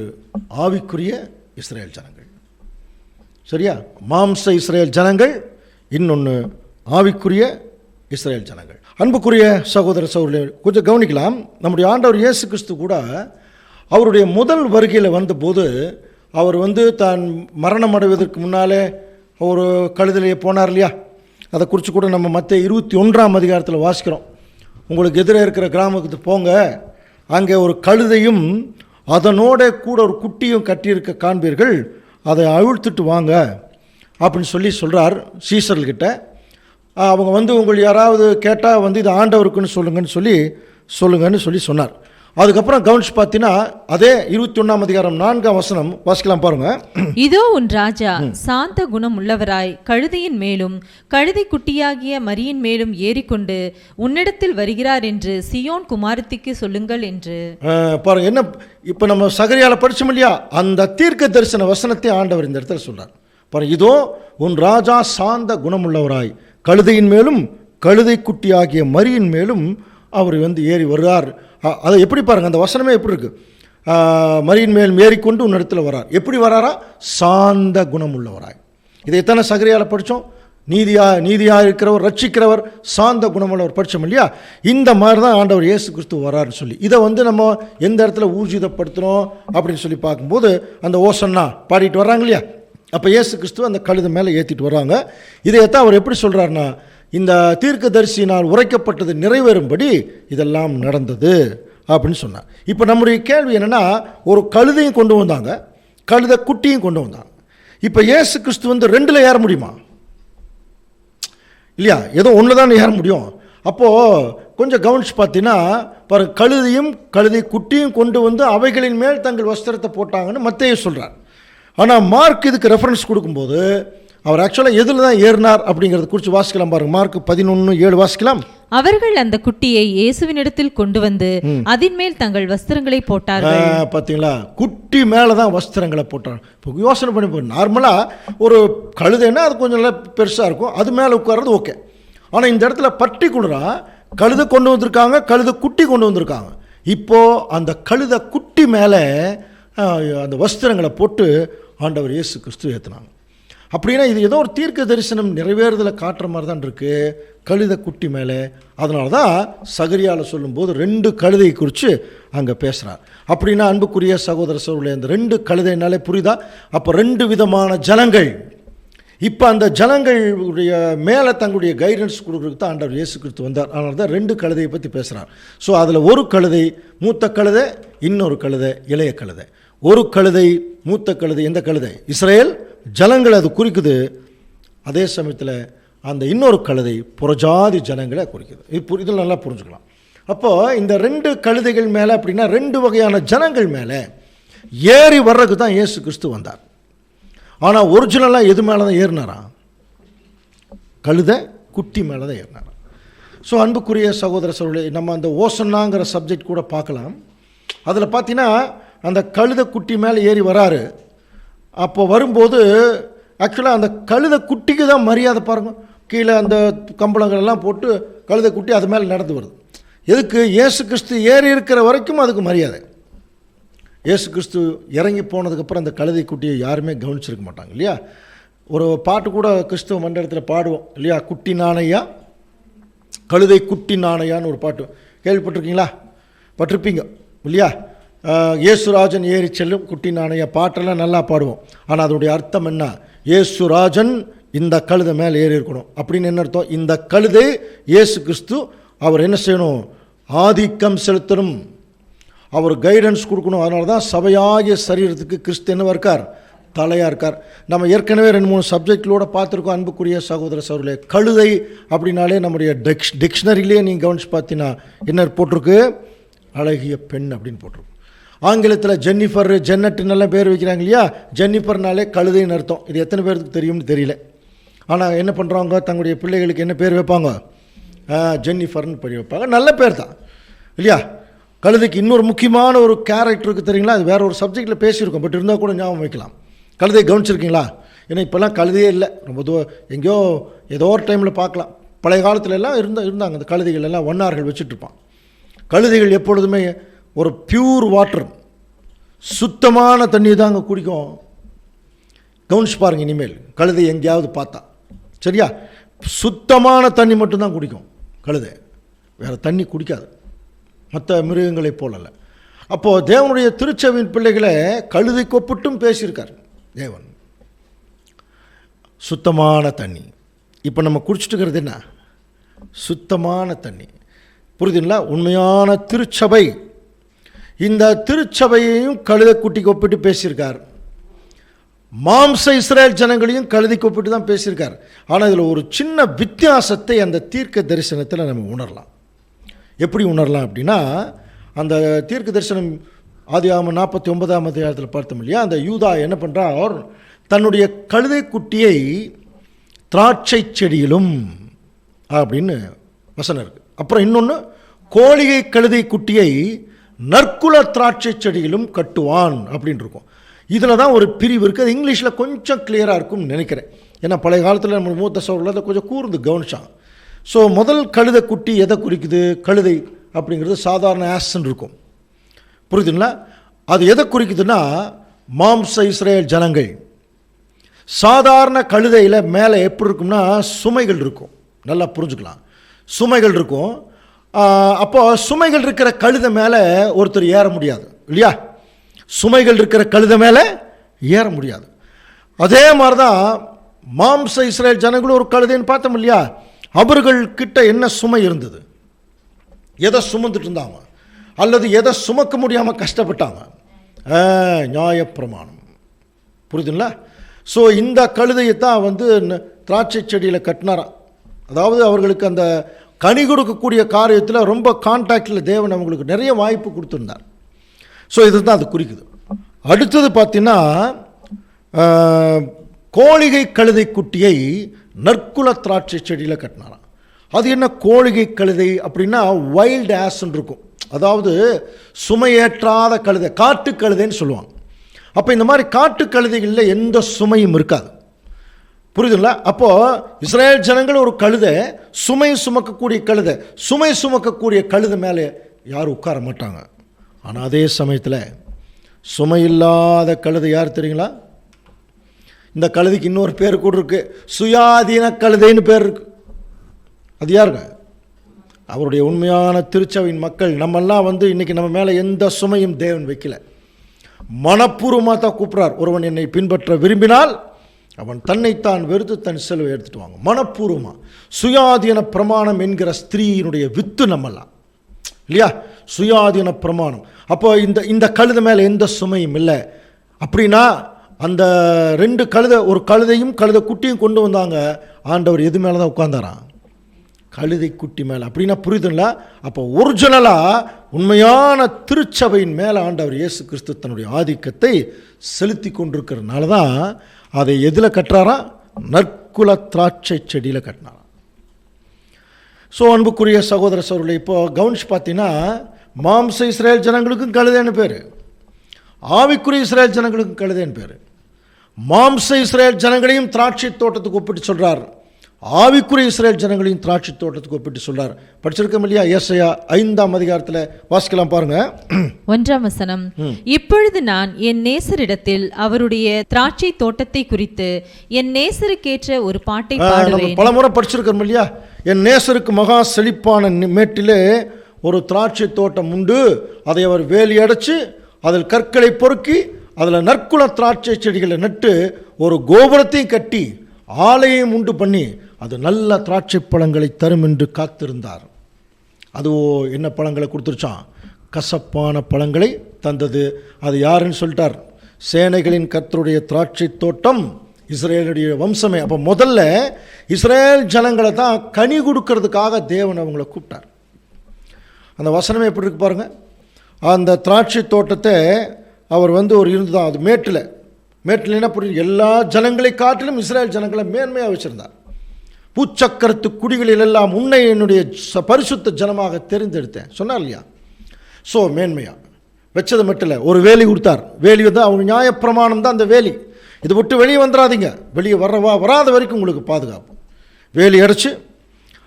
ஆவிக்குரிய இஸ்ரேல் ஜனங்கள். சரியா? மாம்ச இஸ்ரேல் ஜனங்கள், இன்னொன்று ஆவிக்குரிய இஸ்ரேல் ஜனங்கள். அன்புக்குரிய சகோதர சகோதரர்களே, கொஞ்சம் கவனிக்கலாம். நம்முடைய ஆண்டவர் இயேசு கிறிஸ்து கூட அவருடைய முதல் வருகையில் வந்தபோது அவர் தான் மரணம் அடைவதற்கு முன்னாலே ஒரு கழுதையிலே போனார் இல்லையா? அதை குறித்து கூட நம்ம மத்தேயு 21ஆம் அதிகாரத்தில் வாசிக்கிறோம். உங்களுக்கு எதிரே இருக்கிற கிராமத்துக்கு போங்க, அங்கே ஒரு கழுதையும் அதனோட கூட ஒரு குட்டியும் கட்டியிருக்க காண்பீர்கள், அதை அவிழ்த்துட்டு வாங்க அப்படின்னு சொல்கிறார் சீசர்கள்கிட்ட. அவங்க உங்களை யாராவது கேட்டால் இது ஆண்டவருக்குன்னு சொல்லுங்கன்னு சொன்னார். அதுக்கப்புறம் கவனிச்சு பார்த்தீங்கன்னா அதே 21ஆம் அதிகாரம் 4ஆம் வசனம் வாசிக்கலாம் பாருங்க. இதோ உன் ராஜா சாந்த குணம் உள்ளவராய் கழுதையின் மேலும் கழுதை குட்டியாகிய மரியின் மேலும் ஏறிக்கொண்டு உன்னிடத்தில் வருகிறார் என்று சீயோன் குமாரத்திக்கு சொல்லுங்கள் என்று. பாருங்க, என்ன இப்போ நம்ம சகரியால படிச்சோம் இல்லையா? அந்த தீர்க்க தரிசன வசனத்தை ஆண்டவர் இந்த இடத்துல சொல்றார். பாருங்க, இதோ உன் ராஜா சாந்த குணமுள்ளவராய் கழுதையின் மேலும் கழுதை குட்டியாகிய மரியின் மேலும் அவர் ஏறி வருகிறார். அதை எப்படி பாருங்கள், அந்த வசனமே எப்படி இருக்கு? மரியின் மேல் ஏறிக்கொண்டு உன்னிடத்தில் வரார். எப்படி வராரா? சாந்த குணம் உள்ளவராய். இதை எத்தனை சகரியால் படித்தோம்? நீதியாக இருக்கிறவர், ரட்சிக்கிறவர், சாந்த குணமுள்ளவர் படித்தோம் இல்லையா? இந்த மாதிரி தான் ஆண்டவர் இயேசு கிறிஸ்து வராருன்னு சொல்லி இதை நம்ம எந்த இடத்துல ஊர்ஜிதப்படுத்தணும் அப்படின்னு சொல்லி பார்க்கும்போது அந்த ஓசன்னா பாடிட்டு வர்றாங்க இல்லையா? அப்போ இயேசு கிறிஸ்து அந்த கழுதை மேலே ஏற்றிட்டு வர்றாங்க. இதைத்தான் அவர் எப்படி சொல்கிறாருன்னா, இந்த தீர்க்கதரிசியினால் உரைக்கப்பட்டது நிறைவேறும்படி இதெல்லாம் நடந்தது அப்படின்னு சொன்னார். இப்போ நம்முடைய கேள்வி என்னென்னா, ஒரு கழுதையும் கொண்டு வந்தாங்க, கழுதை குட்டியும் கொண்டு வந்தாங்க. இப்போ இயேசு கிறிஸ்து 2ல் ஏற முடியுமா? இல்லையா? ஏதோ ஒன்று தான் ஏற முடியும். அப்போது கொஞ்சம் கவனிச்சு பார்த்தீங்கன்னா பாருங்க, கழுதையும் கழுதை குட்டியும் கொண்டு அவைகளின் மேல் தங்கள் வஸ்திரத்தை போட்டாங்கன்னு மத்தேயு சொல்கிறார். ஆனால் மார்க் இதுக்கு ரெஃபரன்ஸ் கொடுக்கும்போது அவர் ஆக்சுவலாக எதில் தான் ஏறினார் அப்படிங்கிறத குறித்து வாசிக்கலாம் பாருங்க. மார்க் 11:7 வாசிக்கலாம். அவர்கள் அந்த குட்டியை இயேசுவினிடத்தில் கொண்டு வந்து அதன் மேல் தங்கள் வஸ்திரங்களை போட்டார்கள். பார்த்தீங்களா, குட்டி மேலே தான் வஸ்திரங்களை போட்டாங்க. இப்போ யோசனை பண்ணி போய் நார்மலாக ஒரு கழுதைன்னா அது கொஞ்சம் நல்லா பெருசாக இருக்கும், அது மேலே உட்கார்றது ஓகே. ஆனால் இந்த இடத்துல பர்டிகுலராக கழுதை கொண்டு வந்திருக்காங்க, கழுதை குட்டி கொண்டு வந்திருக்காங்க. இப்போது அந்த கழுதை குட்டி மேலே அந்த வஸ்திரங்களை போட்டு ஆண்டவர் இயேசு கிறிஸ்து ஏற்றினாங்க. அப்படின்னா இது ஏதோ ஒரு தீர்க்க தரிசனம் நிறைவேறுதலை காட்டுற மாதிரி தான் இருக்குது, கழுதை குட்டி மேலே. அதனால தான் சகரியாவில் சொல்லும்போது 2 கழுதை குறித்து அங்கே பேசுகிறார். அப்படின்னா அன்புக்குரிய சகோதர சகோதரர்களே, அந்த 2 கழுதைனாலே புரியுதா? அப்போ 2 விதமான ஜனங்கள். இப்போ அந்த ஜனங்களுடைய மேலே தங்களுடைய கைடன்ஸ் கொடுக்குறதுக்கு தான் ஆண்டவர் இயேசு கிறிஸ்து வந்தார். அதனால தான் 2 கழுதையை பற்றி பேசுகிறார். ஸோ அதில் ஒரு கழுதை மூத்த கழுதை, இன்னொரு கழுதை இளைய கழுதை. ஒரு கழுதை மூத்த கழுதை எந்த கழுதை? இஸ்ரேல் ஜனங்களை அது குறிக்குது. அதே சமயத்தில் அந்த இன்னொரு கழுதை புறஜாதி ஜனங்களை குறிக்குது. இதில் நல்லா புரிஞ்சுக்கலாம். அப்போது இந்த 2 கழுதைகள் மேலே அப்படின்னா 2 வகையான ஜனங்கள் மேலே ஏறி வர்றதுக்கு தான் இயேசு கிறிஸ்து வந்தார். ஆனால் ஒரிஜினலாக எது மேலே தான் ஏறினாரா? கழுதை குட்டி மேலே தான் ஏறினாரா? ஸோ அன்புக்குரிய சகோதர சகோதரர்களே, நம்ம அந்த ஓசன்னாங்கிற சப்ஜெக்ட் கூட பார்க்கலாம். அதில் பார்த்தீங்கன்னா அந்த கழுதை குட்டி மேலே ஏறி வராரு. அப்போ வரும்போது ஆக்சுவலாக அந்த கழுதை குட்டிக்கு தான் மரியாதை பாருங்கள். கீழே அந்த கம்பளங்கள் எல்லாம் போட்டு கழுதை குட்டி அது மேலே நடந்து வருது. எதுக்கு? இயேசு கிறிஸ்து ஏறி இருக்கிற வரைக்கும் அதுக்கு மரியாதை. இயேசு கிறிஸ்து இறங்கி போனதுக்கப்புறம் அந்த கழுதை குட்டியை யாருமே கவனிச்சிருக்க மாட்டாங்க இல்லையா? ஒரு பாட்டு கூட கிறிஸ்துவ மண்டலத்தில் பாடுவோம் இல்லையா? குட்டி நாணையா, கழுதை குட்டி நாணையான்னு ஒரு பாட்டு கேள்விப்பட்டிருக்கீங்களா? பட்டிருப்பீங்க இல்லையா? இயேசுராஜன் ஏறி செல்லும் குட்டி நாணையா பாட்டெல்லாம் நல்லா பாடுவோம். ஆனால் அதோடைய அர்த்தம் என்ன? இயேசுராஜன் இந்த கழுதை மேலே ஏறி இருக்கணும் அப்படின்னு என்ன அர்த்தம்? இந்த கழுதை இயேசு கிறிஸ்து அவர் என்ன செய்யணும்? ஆதிக்கம் செலுத்தணும், அவர் கைடன்ஸ் கொடுக்கணும். அதனால தான் சபையாகிய சரீரத்துக்கு கிறிஸ்து என்னவா இருக்கார்? தலையாக இருக்கார். நம்ம ஏற்கனவே 2-3 சப்ஜெக்ட்களோட பார்த்துருக்கோம். அன்புக்குரிய சகோதர சகோதரர்களே, கழுதை அப்படின்னாலே நம்முடைய டிக்ஷனரியிலே நீங்கள் கவனிச்சு பார்த்தீங்கன்னா என்ன போட்டிருக்கு? அழகிய பெண் அப்படின்னு போட்டிருக்கு. ஆங்கிலத்தில் ஜென்னிஃபர், ஜென்னட்டுன்னெல்லாம் பேர் வைக்கிறாங்க இல்லையா? ஜென்னிஃபர்னாலே கழுதைன்னு அர்த்தம். இது எத்தனை பேருக்கு தெரியும்னு தெரியல. ஆனால் என்ன பண்ணுறாங்க? தங்களுடைய பிள்ளைகளுக்கு என்ன பேர் வைப்பாங்க? ஜென்னிஃபர்னு பேர் வைப்பாங்க. நல்ல பேர் தான் இல்லையா? கழுதைக்கு இன்னொரு முக்கியமான ஒரு கேரக்டருக்கு தெரியுங்களா? அது வேறு ஒரு சப்ஜெக்டில் பேசியிருக்கோம், பட் இருந்தால் கூட ஞாபகம் வைக்கலாம். கழுதை கவனிச்சிருக்கீங்களா? ஏன்னா இப்போல்லாம் கழுதையே இல்லை, ரொம்ப எங்கேயோ ஏதோ ஒரு டைமில் பார்க்கலாம். பழைய காலத்துல எல்லாம் இருந்தாங்க அந்த கழுதைகள் எல்லாம் வண்ணார்கள் வச்சுட்ருப்பான். கழுதைகள் எப்பொழுதுமே ஒரு பியூர் வாட்டர், சுத்தமான தண்ணி தாங்க குடிக்கும். கவனிச்சு பாருங்க இனிமேல் கழுதை எங்கேயாவது பார்த்தா, சரியா? சுத்தமான தண்ணி மட்டும்தான் குடிக்கும் கழுதை, வேறு தண்ணி குடிக்காது, மற்ற மிருகங்களைப் போலல்ல. அப்போது தேவனுடைய திருச்சபையின் பிள்ளைகளை கழுதை கொப்பிட்டும் பேசியிருக்கார் தேவன். சுத்தமான தண்ணி. இப்போ நம்ம குடிச்சிட்டு இருக்கிறது என்ன? சுத்தமான தண்ணி. புரியுதுங்களா? உண்மையான திருச்சபை. இந்த திருச்சபையையும் கழுதை குட்டிக்கு ஒப்பிட்டு பேசியிருக்கார். மாம்ச இஸ்ரேல் ஜனங்களையும் கழுதைக்கு ஒப்பிட்டு தான் பேசியிருக்கார். ஆனால் இதில் ஒரு சின்ன வித்தியாசத்தை அந்த தீர்க்க தரிசனத்தில் நம்ம உணரலாம். எப்படி உணரலாம் அப்படின்னா, அந்த தீர்க்க தரிசனம் ஆதியாகமம் 49ஆம் அதிகாரத்தில் பார்த்தோம் இல்லையா? அந்த யூதா என்ன பண்ணுறார்? தன்னுடைய கழுதை குட்டியை திராட்சை செடியிலும் அப்படின்னு வசனம் இருக்குது. அப்புறம் இன்னொன்று, கோழிகை கழுதை குட்டியை நற்குல திராட்சை செடியிலும் கட்டுவான் அப்படின்னு இருக்கும். இதில் தான் ஒரு பிரிவு இருக்குது. அது இங்கிலீஷில் கொஞ்சம் கிளியராக இருக்கும்னு நினைக்கிறேன். ஏன்னா பழைய காலத்தில் நம்ம மூத்த சோழர்கள் அதை கொஞ்சம் கூர்ந்து கவனிச்சாங்க. ஸோ முதல் கழுதை குட்டி எதை குறிக்குது? கழுதை அப்படிங்கிறது சாதாரண ஆஸ்ன்னு இருக்கும், புரியுதுங்களா? அது எதை குறிக்குதுன்னா, மாம்ச இஸ்ரேல் ஜனங்கள். சாதாரண கழுதையில் மேலே எப்படி இருக்கும்னா சுமைகள் இருக்கும், நல்லா புரிஞ்சுக்கலாம். சுமைகள் இருக்கும். அப்போ சுமைகள் இருக்கிற கழுதை மேலே ஒருத்தர் ஏற முடியாது இல்லையா? சுமைகள் இருக்கிற கழுதை மேலே ஏற முடியாது. அதே மாதிரி தான் மாம்ச இஸ்ரேல் ஜனங்களும் ஒரு கழுதைன்னு பார்த்தோம் இல்லையா? அவர்கள் கிட்ட என்ன சுமை இருந்தது? எதை சுமந்துட்டு இருந்தாங்க? அல்லது எதை சுமக்க முடியாமல் கஷ்டப்பட்டாங்க? நியாயப்பிரமாணம். புரியுதுங்களா? ஸோ இந்த கழுதையை தான் திராட்சை செடியில் கட்டினாராம். அதாவது அவர்களுக்கு அந்த கனி கொடுக்கக்கூடிய காரியத்தில் ரொம்ப கான்டாக்டில் தேவன் அவங்களுக்கு நிறைய வாய்ப்பு கொடுத்துருந்தார். ஸோ இது தான் அது குறிக்குது. அடுத்தது பார்த்தீங்கன்னா கோழிகை கழுதை குட்டியை நற்குல திராட்சை செடியில் கட்டினாராம். அது என்ன கோழிகை கழுதை அப்படின்னா வைல்டு ஆஸ்ன்னு இருக்கும், அதாவது சுமையேற்றாத கழுதை, காட்டு கழுதைன்னு சொல்லுவாங்க. அப்போ இந்த மாதிரி காட்டு கழுதைகளில் எந்த சுமையும் இருக்காது, புரியுதுங்களா? அப்போது இஸ்ரேல் ஜனங்கள் ஒரு கழுதை, சுமை சுமக்கக்கூடிய கழுதை, சுமை சுமக்கக்கூடிய கழுதை மேலே யாரும் உட்கார மாட்டாங்க. ஆனால் அதே சமயத்தில் சுமை இல்லாத கழுதை யார் தெரியுங்களா? இந்த கழுதைக்கு இன்னொரு பேர் கூட இருக்கு, சுயாதீன கழுதைன்னு பேர் இருக்கு. அது யாருங்க? அவருடைய உண்மையான திருச்சபையின் மக்கள். நம்மெல்லாம் இன்றைக்கி நம்ம மேலே எந்த சுமையும் தேவன் வைக்கல, மனப்பூர்வமாக தான் கூப்பிட்றார். ஒருவன் என்னை பின்பற்ற விரும்பினால் அவன் தன்னைத்தான் வெறுத்து தன் செலவை எடுத்துட்டு வாங்க, மனப்பூர்வமாக. சுயாதீன பிரமாணம் என்கிற ஸ்திரீயினுடைய வித்து நம்மெல்லாம் இல்லையா, சுயாதீன பிரமாணம். அப்போ இந்த கழுதை மேலே எந்த சுமையும் இல்லை. அப்படின்னா அந்த 2 கழுதை, ஒரு கழுதையும் கழுதை குட்டியும் கொண்டு வந்தாங்க. ஆண்டவர் எது மேலே தான் உட்கார்ந்தாராம்? கழுதை குட்டி மேலே. அப்படின்னா புரியுதுங்களா? அப்போ ஒரிஜினலாக உண்மையான திருச்சபையின் மேலே ஆண்டவர் இயேசு கிறிஸ்து தன்னுடைய ஆதிக்கத்தை செலுத்தி கொண்டிருக்கிறதுனால தான் அதை எதில் கட்டுறாரா? நற்குல திராட்சை செடியில் கட்டினாராம். ஸோ அன்புக்குரிய சகோதர சகோதரர்களே, இப்போ கவனிச்சு பார்த்தீங்கன்னா மாம்ச இஸ்ரேல் ஜனங்களுக்கும் கழுதைன்னு பேர், ஆவிக்குரிய இஸ்ரேல் ஜனங்களுக்கும் கழுதைன்னு பேர். மாம்ச இஸ்ரேல் ஜனங்களையும் திராட்சை தோட்டத்துக்கு ஒப்பிட்டு சொல்கிறார், ஆவிக்குரிய இஸ்ரேல் ஜனங்களையும் திராட்சை தோட்டத்துக்கு ஒப்பிட்டு சொல்றார். படிச்சிருக்கோம் இல்லையா? ஏசாயா 5ஆம் அதிகாரத்தில் வாசிக்கலாம் பாருங்க. 1ஆம் வசனம். இப்பொழுது நான் என் நேசரிடத்தில் அவருடைய திராட்சை தோட்டத்தை குறித்து என் நேசருக்கேற்ற ஒரு பாட்டை பாடுவேன். பல முறை படிச்சிருக்கோம் இல்லையா? என் நேசருக்கு மகா செழிப்பான மேட்டிலே ஒரு திராட்சை தோட்டம் உண்டு, அதை அவர் வேலி அடைச்சு அதில் கற்களை பொறுக்கி அதில் நற்குல திராட்சை செடிகளை நட்டு ஒரு கோபுரத்தையும் கட்டி ஆலயம் உண்டு பண்ணி அது நல்ல திராட்சை பழங்களை தரும் என்று காத்திருந்தார். அதுவோ என்ன பழங்களை கொடுத்துருச்சான்? கசப்பான பழங்களை தந்தது. அது யாருன்னு சொல்லிட்டார்? சேனைகளின் கர்த்தருடைய திராட்சை தோட்டம் இஸ்ரேலுடைய வம்சமே. அப்போ முதல்ல இஸ்ரேல் ஜனங்களை தான் கனி கொடுக்கறதுக்காக தேவன் அவங்கள கூப்பிட்டார். அந்த வசனமே எப்படி இருக்கு பாருங்க. அந்த திராட்சை தோட்டத்தை அவர் ஒரு இருந்துதான், அது மேட்டில் என்ன புரியுது? எல்லா ஜனங்களை காட்டிலும் இஸ்ரேல் ஜனங்களை மேன்மையாக வச்சிருந்தார். பூச்சக்கரத்து குடிகளில் எல்லாம் உன்னை என்னுடைய பரிசுத்த ஜனமாக தெரிந்தெடுத்தேன் சொன்னார் இல்லையா? ஸோ மேன்மையாக வச்சது மட்டும் இல்லை, ஒரு வேலி கொடுத்தார். வேலி அவங்க நியாயப்பிரமாணம் தான் அந்த வேலி. இதை விட்டு வெளியே வந்துடாதீங்க, வெளியே வராத வரைக்கும் உங்களுக்கு பாதுகாப்பு. வேலி அடைச்சு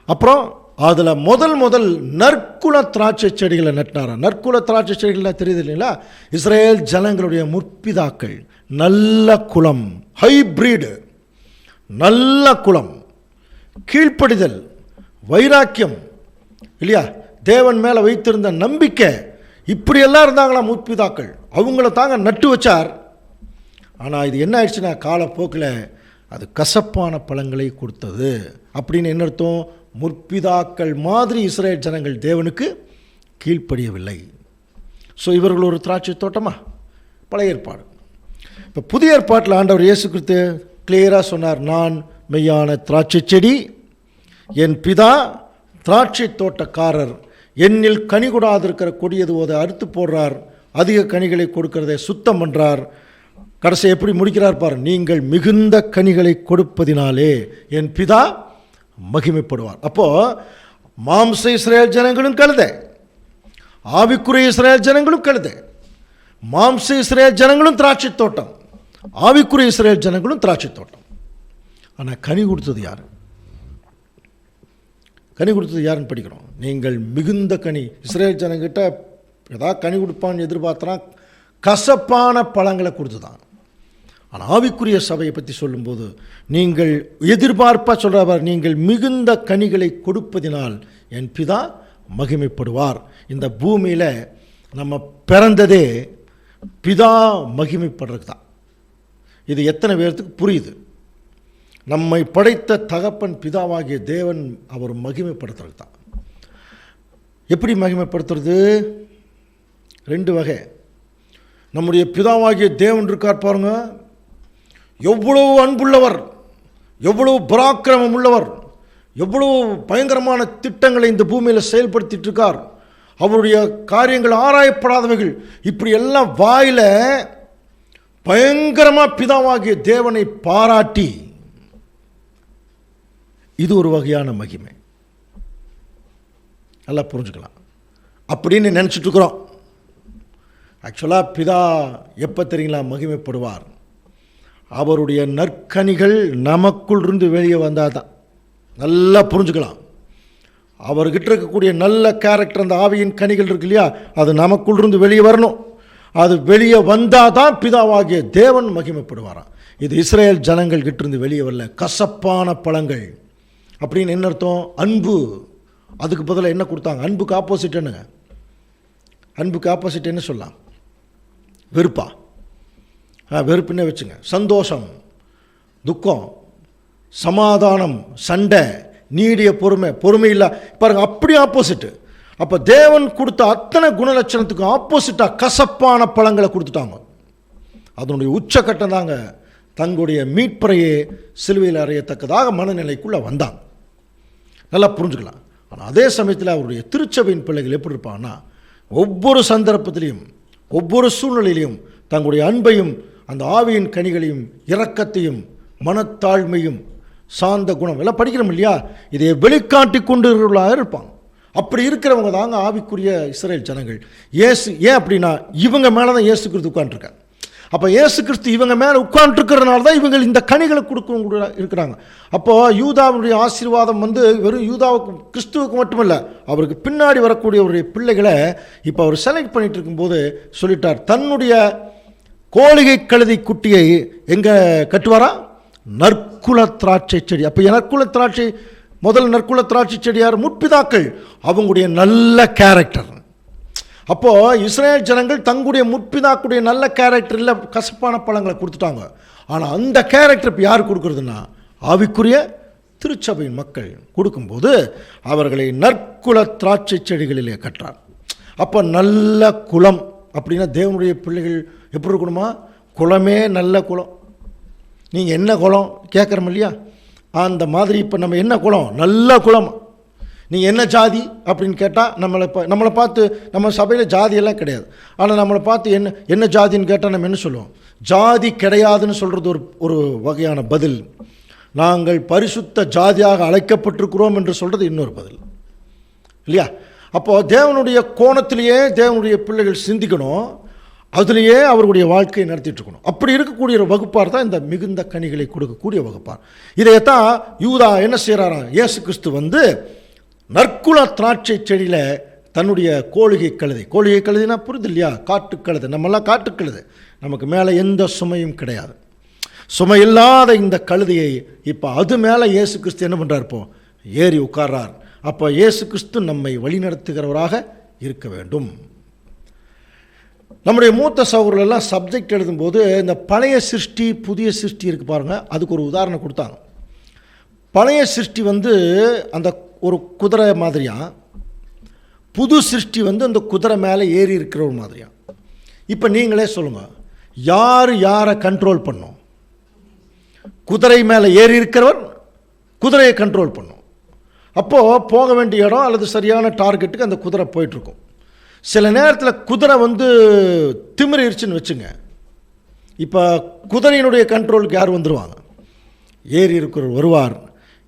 அப்புறம் அதில் முதல் நற்குல திராட்சை செடிகளை நட்டினாராம். நற்குல திராட்சை செடிகள்லாம் தெரியுது இல்லைங்களா? இஸ்ரேல் ஜனங்களுடைய முற்பிதாக்கள், நல்ல குலம், ஹைபிரிடு, நல்ல குலம், கீழ்ப்படிதல், வைராக்கியம் இல்லையா, தேவன் மேலே வைத்திருந்த நம்பிக்கை, இப்படியெல்லாம் இருந்தாங்களா முற்பிதாக்கள். அவங்கள தாங்க நட்டு வச்சார். ஆனால் இது என்ன ஆயிடுச்சுன்னா காலப்போக்கில் அது கசப்பான பழங்களை கொடுத்தது. அப்படின்னு என்ன அர்த்தம்? முற்பிதாக்கள் மாதிரி இஸ்ரேல் ஜனங்கள் தேவனுக்கு கீழ்ப்படியவில்லை. ஸோ இவர்கள் ஒரு திராட்சை தோட்டமா? பழைய ஏற்பாடு. இப்போ புதிய ஏற்பாட்டில் ஆண்டவர் இயேசு கிறிஸ்து கிளியராக சொன்னார், நான் மெய்யான திராட்சை செடி, என் பிதா திராட்சை தோட்டக்காரர், என்னில் கனி கொடாதிருக்கிற கொடியது அதை அறுத்து போடுறார், அதிக கனிகளை கொடுக்கிறதை சுத்தம் பண்ணுறார். கடைசி எப்படி முடிக்கிறார் பாரு, நீங்கள் மிகுந்த கனிகளை கொடுப்பதினாலே என் பிதா மகிமைப்படுவார். அப்போது மாம்ச இஸ்ரேல் ஜனங்களும் கழுதை, ஆவிக்குரிய இஸ்ரேல் ஜனங்களும் கழுதை. மாம்ச இஸ்ரேல் ஜனங்களும் திராட்சை தோட்டம், ஆவிக்குரிய இஸ்ரேல் ஜனங்களும் திராட்சை தோட்டம். ஆனால் கனி கொடுத்தது யார்? கனி கொடுத்தது யாருன்னு படிக்கிறோம். நீங்கள் மிகுந்த கனி. இஸ்ரேல் ஜனங்கிட்ட ஏதாவது கனி கொடுப்பான்னு எதிர்பார்த்தனா கசப்பான பழங்களை கொடுத்துதான். ஆனால் ஆவிக்குரிய சபையை பற்றி சொல்லும்போது நீங்கள் எதிர்பார்ப்பாக சொல்கிறவர், நீங்கள் மிகுந்த கனிகளை கொடுப்பதினால் என் பிதா மகிமைப்படுவார். இந்த பூமியில் நம்ம பிறந்ததே பிதா மகிமைப்படுறது தான். இது எத்தனை பேர்த்துக்கு புரியுது? நம்மை படைத்த தகப்பன் பிதாவாகிய தேவன் அவர் மகிமைப்படுத்துறது தான். எப்படி மகிமைப்படுத்துறது? 2 வகை. நம்முடைய பிதாவாகிய தேவன் இருக்கார் பாருங்க, எவ்வளவு அன்புள்ளவர், எவ்வளவு பராக்கிரமம் உள்ளவர், எவ்வளவு பயங்கரமான திட்டங்களை இந்த பூமியில் செயல்படுத்திட்டு இருக்கார். அவருடைய காரியங்கள் ஆராயப்படாதவைகள். இப்படி எல்லாம் வாயில் பயங்கரமாக பிதாவாகிய தேவனை பாராட்டி, இது ஒரு வகையான மகிமை. நல்லா புரிஞ்சுக்கலாம். அப்படின்னு நினச்சிட்டு இருக்கிறோம். ஆக்சுவலாக பிதா எப்போ தெரியுங்களா மகிமைப்படுவார்? அவருடைய நற்கனிகள் நமக்குள் இருந்து வெளியே வந்தால் தான். நல்லா புரிஞ்சுக்கலாம். அவர்கிட்ட இருக்கக்கூடிய நல்ல கேரக்டர், அந்த ஆவியின் கனிகள் இருக்கு இல்லையா, அது நமக்குள் இருந்து வெளியே வரணும். அது வெளியே வந்தால் தான் பிதாவாகிய தேவன் மகிமைப்படுவாராம். இது இஸ்ரேல் ஜனங்கள் கிட்ட இருந்து வெளியே வரல. கசப்பான பழங்கள் அப்படின்னு என்ன அர்த்தம்? அன்பு. அதுக்கு பதிலாக என்ன கொடுத்தாங்க? அன்புக்கு ஆப்போசிட் என்னங்க? அன்புக்கு ஆப்போசிட் என்ன சொல்லலாம்? வெறுப்பா? வெறுப்புன்னே வச்சுங்க. சந்தோஷம், துக்கம், சமாதானம், சண்டை, நீடிய பொறுமை, பொறுமை இல்லை பாருங்க, அப்படி ஆப்போசிட்டு. அப்போ தேவன் கொடுத்த அத்தனை குணலட்சணத்துக்கு ஆப்போசிட்டாக கசப்பான பழங்களை கொடுத்துட்டாங்க. அதனுடைய உச்சக்கட்டம் தாங்க தங்களுடைய மீட்பறையே சிலுவையில் அறையத்தக்கதாக மனநிலைக்குள்ளே வந்தாங்க. நல்லா புரிஞ்சுக்கலாம். ஆனால் அதே சமயத்தில் அவருடைய திருச்சபையின் பிள்ளைகள் எப்படி இருப்பாங்கன்னா, ஒவ்வொரு சந்தர்ப்பத்திலையும் ஒவ்வொரு சூழ்நிலையிலையும் தங்களுடைய அன்பையும் அந்த ஆவியின் கனிகளையும் இரக்கத்தையும் மனத்தாழ்மையும் சாந்த குணம் எல்லாம் படிக்கிறோம் இல்லையா, இதை வெளிக்காட்டி கொண்டுள்ளவர்களாக இருப்பாங்க. அப்படி இருக்கிறவங்க தாங்க ஆவிக்குரிய இஸ்ரேல் ஜனங்கள். ஏசு ஏன் அப்படின்னா இவங்க மேலே தான் இயேசு கிறிஸ்து உட்காந்துருக்காங்க. அப்போ இயேசு கிறிஸ்து இவங்க மேலே உட்காந்துருக்கிறதுனால தான் இவங்க இந்த கனிகளை கொடுக்க இருக்கிறாங்க. அப்போது யூதாவுடைய ஆசீர்வாதம் வெறும் யூதாவுக்கு கிறிஸ்துவுக்கு மட்டுமல்ல, அவருக்கு பின்னாடி வரக்கூடியவருடைய பிள்ளைகளை இப்போ அவர் செலக்ட் பண்ணிட்டு இருக்கும்போது சொல்லிட்டார், தன்னுடைய கோழிகை கழுதை குட்டியை எங்கே கட்டுவாரா? நற்குல திராட்சை செடி. அப்போ நற்குல திராட்சை, முதல் நற்குல திராட்சை செடியார் முற்பிதாக்கள், அவங்களுடைய நல்ல கேரக்டர். அப்போது இஸ்ரேல் ஜனங்கள் தங்களுடைய முற்பிதாக்குடைய நல்ல கேரக்டரில் கசப்பான பழங்களை கொடுத்துட்டாங்க. ஆனால் அந்த கேரக்டர் இப்போ யார் கொடுக்குறதுன்னா ஆவிக்குரிய திருச்சபையின் மக்கள் கொடுக்கும்போது அவர்களை நற்குல திராட்சை செடிகளிலே கட்டுறார். அப்போ நல்ல குலம் அப்படின்னா தேவனுடைய பிள்ளைகள் எப்படி இருக்கணுமா? குலமே நல்ல குலம். நீங்கள் என்ன குலம் கேட்குறோம் இல்லையா, அந்த மாதிரி இப்போ நம்ம என்ன குலம்? நல்ல குலம். நீங்கள் என்ன ஜாதி அப்படின்னு கேட்டால் நம்மளை பார்த்து, நம்ம சபையில் ஜாதியெல்லாம் கிடையாது, ஆனால் நம்மளை பார்த்து என்ன ஜாதின்னு கேட்டால் நம்ம என்ன சொல்லுவோம்? ஜாதி கிடையாதுன்னு சொல்கிறது ஒரு வகையான பதில். நாங்கள் பரிசுத்த ஜாதியாக அழைக்கப்பட்டிருக்கிறோம் என்று சொல்கிறது இன்னொரு பதில் இல்லையா? அப்போது தேவனுடைய கோணத்திலேயே தேவனுடைய பிள்ளைகள் சிந்திக்கணும், அதுலேயே அவருடைய வாழ்க்கையை நடத்திட்டு இருக்கணும். அப்படி இருக்கக்கூடிய ஒரு வகுப்பார் தான் இந்த மிகுந்த கனிகளை கொடுக்கக்கூடிய வகுப்பார். இதைத்தான் யூதா என்ன செய்கிறாராம்? இயேசு கிறிஸ்து நற்குல திராட்சை செடியில் தன்னுடைய கோழிகை கழுதைனா புரியுது இல்லையா? காட்டுக்கழுதை. நம்மெல்லாம் காட்டுக்கழுதை, நமக்கு மேலே எந்த சுமையும் கிடையாது. சுமை இல்லாத இந்த கழுதையை இப்போ அது மேலே இயேசு கிறிஸ்து என்ன பண்ணுறார்? இப்போ ஏறி உட்கார்றார். அப்போ இயேசு கிறிஸ்து நம்மை வழிநடத்துகிறவராக இருக்க வேண்டும். நம்முடைய மூத்த சகோதரர்களெல்லாம் சப்ஜெக்ட் எழுதும்போது இந்த பழைய சிருஷ்டி புதிய சிருஷ்டி இருக்குது பாருங்கள், அதுக்கு ஒரு உதாரணம் கொடுத்தாங்க. பழைய சிருஷ்டி அந்த ஒரு குதிரை மாதிரியா, புது சிருஷ்டி அந்த குதிரை மேலே ஏறி இருக்கிற ஒரு மாதிரியா. இப்போ நீங்களே சொல்லுங்கள், யார் யாரை கண்ட்ரோல் பண்ணும்? குதிரை மேலே ஏறி இருக்கிறவர் குதிரையை கண்ட்ரோல் பண்ணும். அப்போது போக வேண்டிய இடம் அல்லது சரியான டார்கெட்டுக்கு அந்த குதிரை போயிட்டுருக்கும். சில நேரத்தில் குதிரை திமிரிடுச்சுன்னு வச்சுங்க, இப்போ குதிரையினுடைய கண்ட்ரோலுக்கு யார் வந்துடுவாங்க? ஏறி இருக்கிறவர் வருவார்.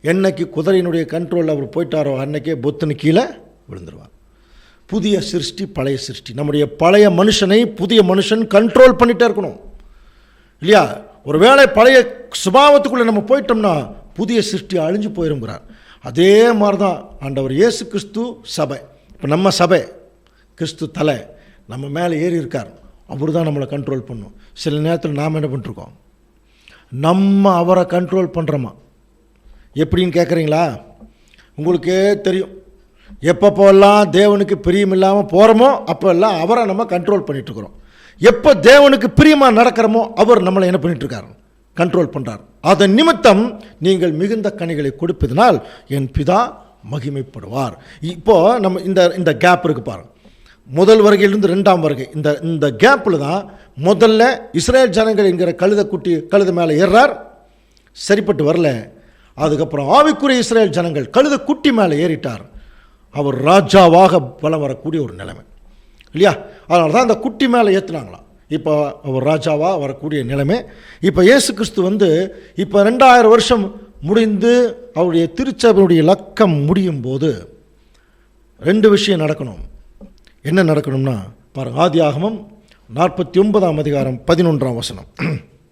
என்னைக்கு குதிரையினுடைய கண்ட்ரோலில் அவர் போயிட்டாரோ அன்னைக்கே பொத்துன்னு கீழே விழுந்துருவார். புதிய சிருஷ்டி பழைய சிருஷ்டி. நம்முடைய பழைய மனுஷனை புதிய மனுஷன் கண்ட்ரோல் பண்ணிகிட்டே இருக்கணும் இல்லையா? ஒரு வேளை பழைய சுபாவத்துக்குள்ளே நம்ம போயிட்டோம்னா புதிய சிருஷ்டி அழிஞ்சு போயிருங்கிறார். அதே மாதிரி தான் ஆண்டவர் இயேசு கிறிஸ்து சபை. இப்போ நம்ம சபை, கிறிஸ்து தலை நம்ம மேலே ஏறி இருக்கார். அவர் தான் நம்மளை கண்ட்ரோல் பண்ணும். சில நேரத்தில் நாம் என்ன பண்ணிருக்கோம்? நம்ம அவரை கண்ட்ரோல் பண்ணுறோமா? எப்படின்னு கேட்குறீங்களா? உங்களுக்கே தெரியும். எப்பப்போல்லாம் தேவனுக்கு பிரியமில்லாமல் போகிறோமோ அப்போல்லாம் அவரை நம்ம கண்ட்ரோல் பண்ணிகிட்ருக்குறோம். எப்போ தேவனுக்கு பிரியமாக நடக்கிறோமோ அவர் நம்மளை என்ன பண்ணிகிட்ருக்காரு? கண்ட்ரோல் பண்ணுறார். அதன் நிமித்தம் நீங்கள் மிகுந்த கனிகளை கொடுப்பதனால் என் பிதா மகிமைப்படுவார். இப்போது நம்ம இந்த கேப் இருக்குது பாருங்கள். முதல் வருகையிலிருந்து ரெண்டாம் வருகை, இந்த கேப்பில் தான் முதல்ல இஸ்ரேல் ஜனங்கள் என்கிற கழுதை மேலே ஏறுறார், சரிப்பட்டு வரல. அதுக்கப்புறம் ஆவிக்குரிய இஸ்ரேல் ஜனங்கள் கழுதை குட்டி மேலே ஏறிட்டார். அவர் ராஜாவாக பலம் வரக்கூடிய ஒரு நிலைமை இல்லையா? அதனால தான் அந்த குட்டி மேலே ஏற்றுனாங்களாம். இப்போ அவர் ராஜாவாக வரக்கூடிய நிலைமை. இப்போ இயேசு கிறிஸ்து வந்து இப்போ 2000 வருஷம் முடிந்து அவருடைய திருச்சபையுடைய இலக்கம் முடியும் போது 2 விஷயம் நடக்கணும். என்ன நடக்கணும்னா பாருங்க, ஆதியாகமம் 49ஆம் அதிகாரம் 11ஆம் வசனம்.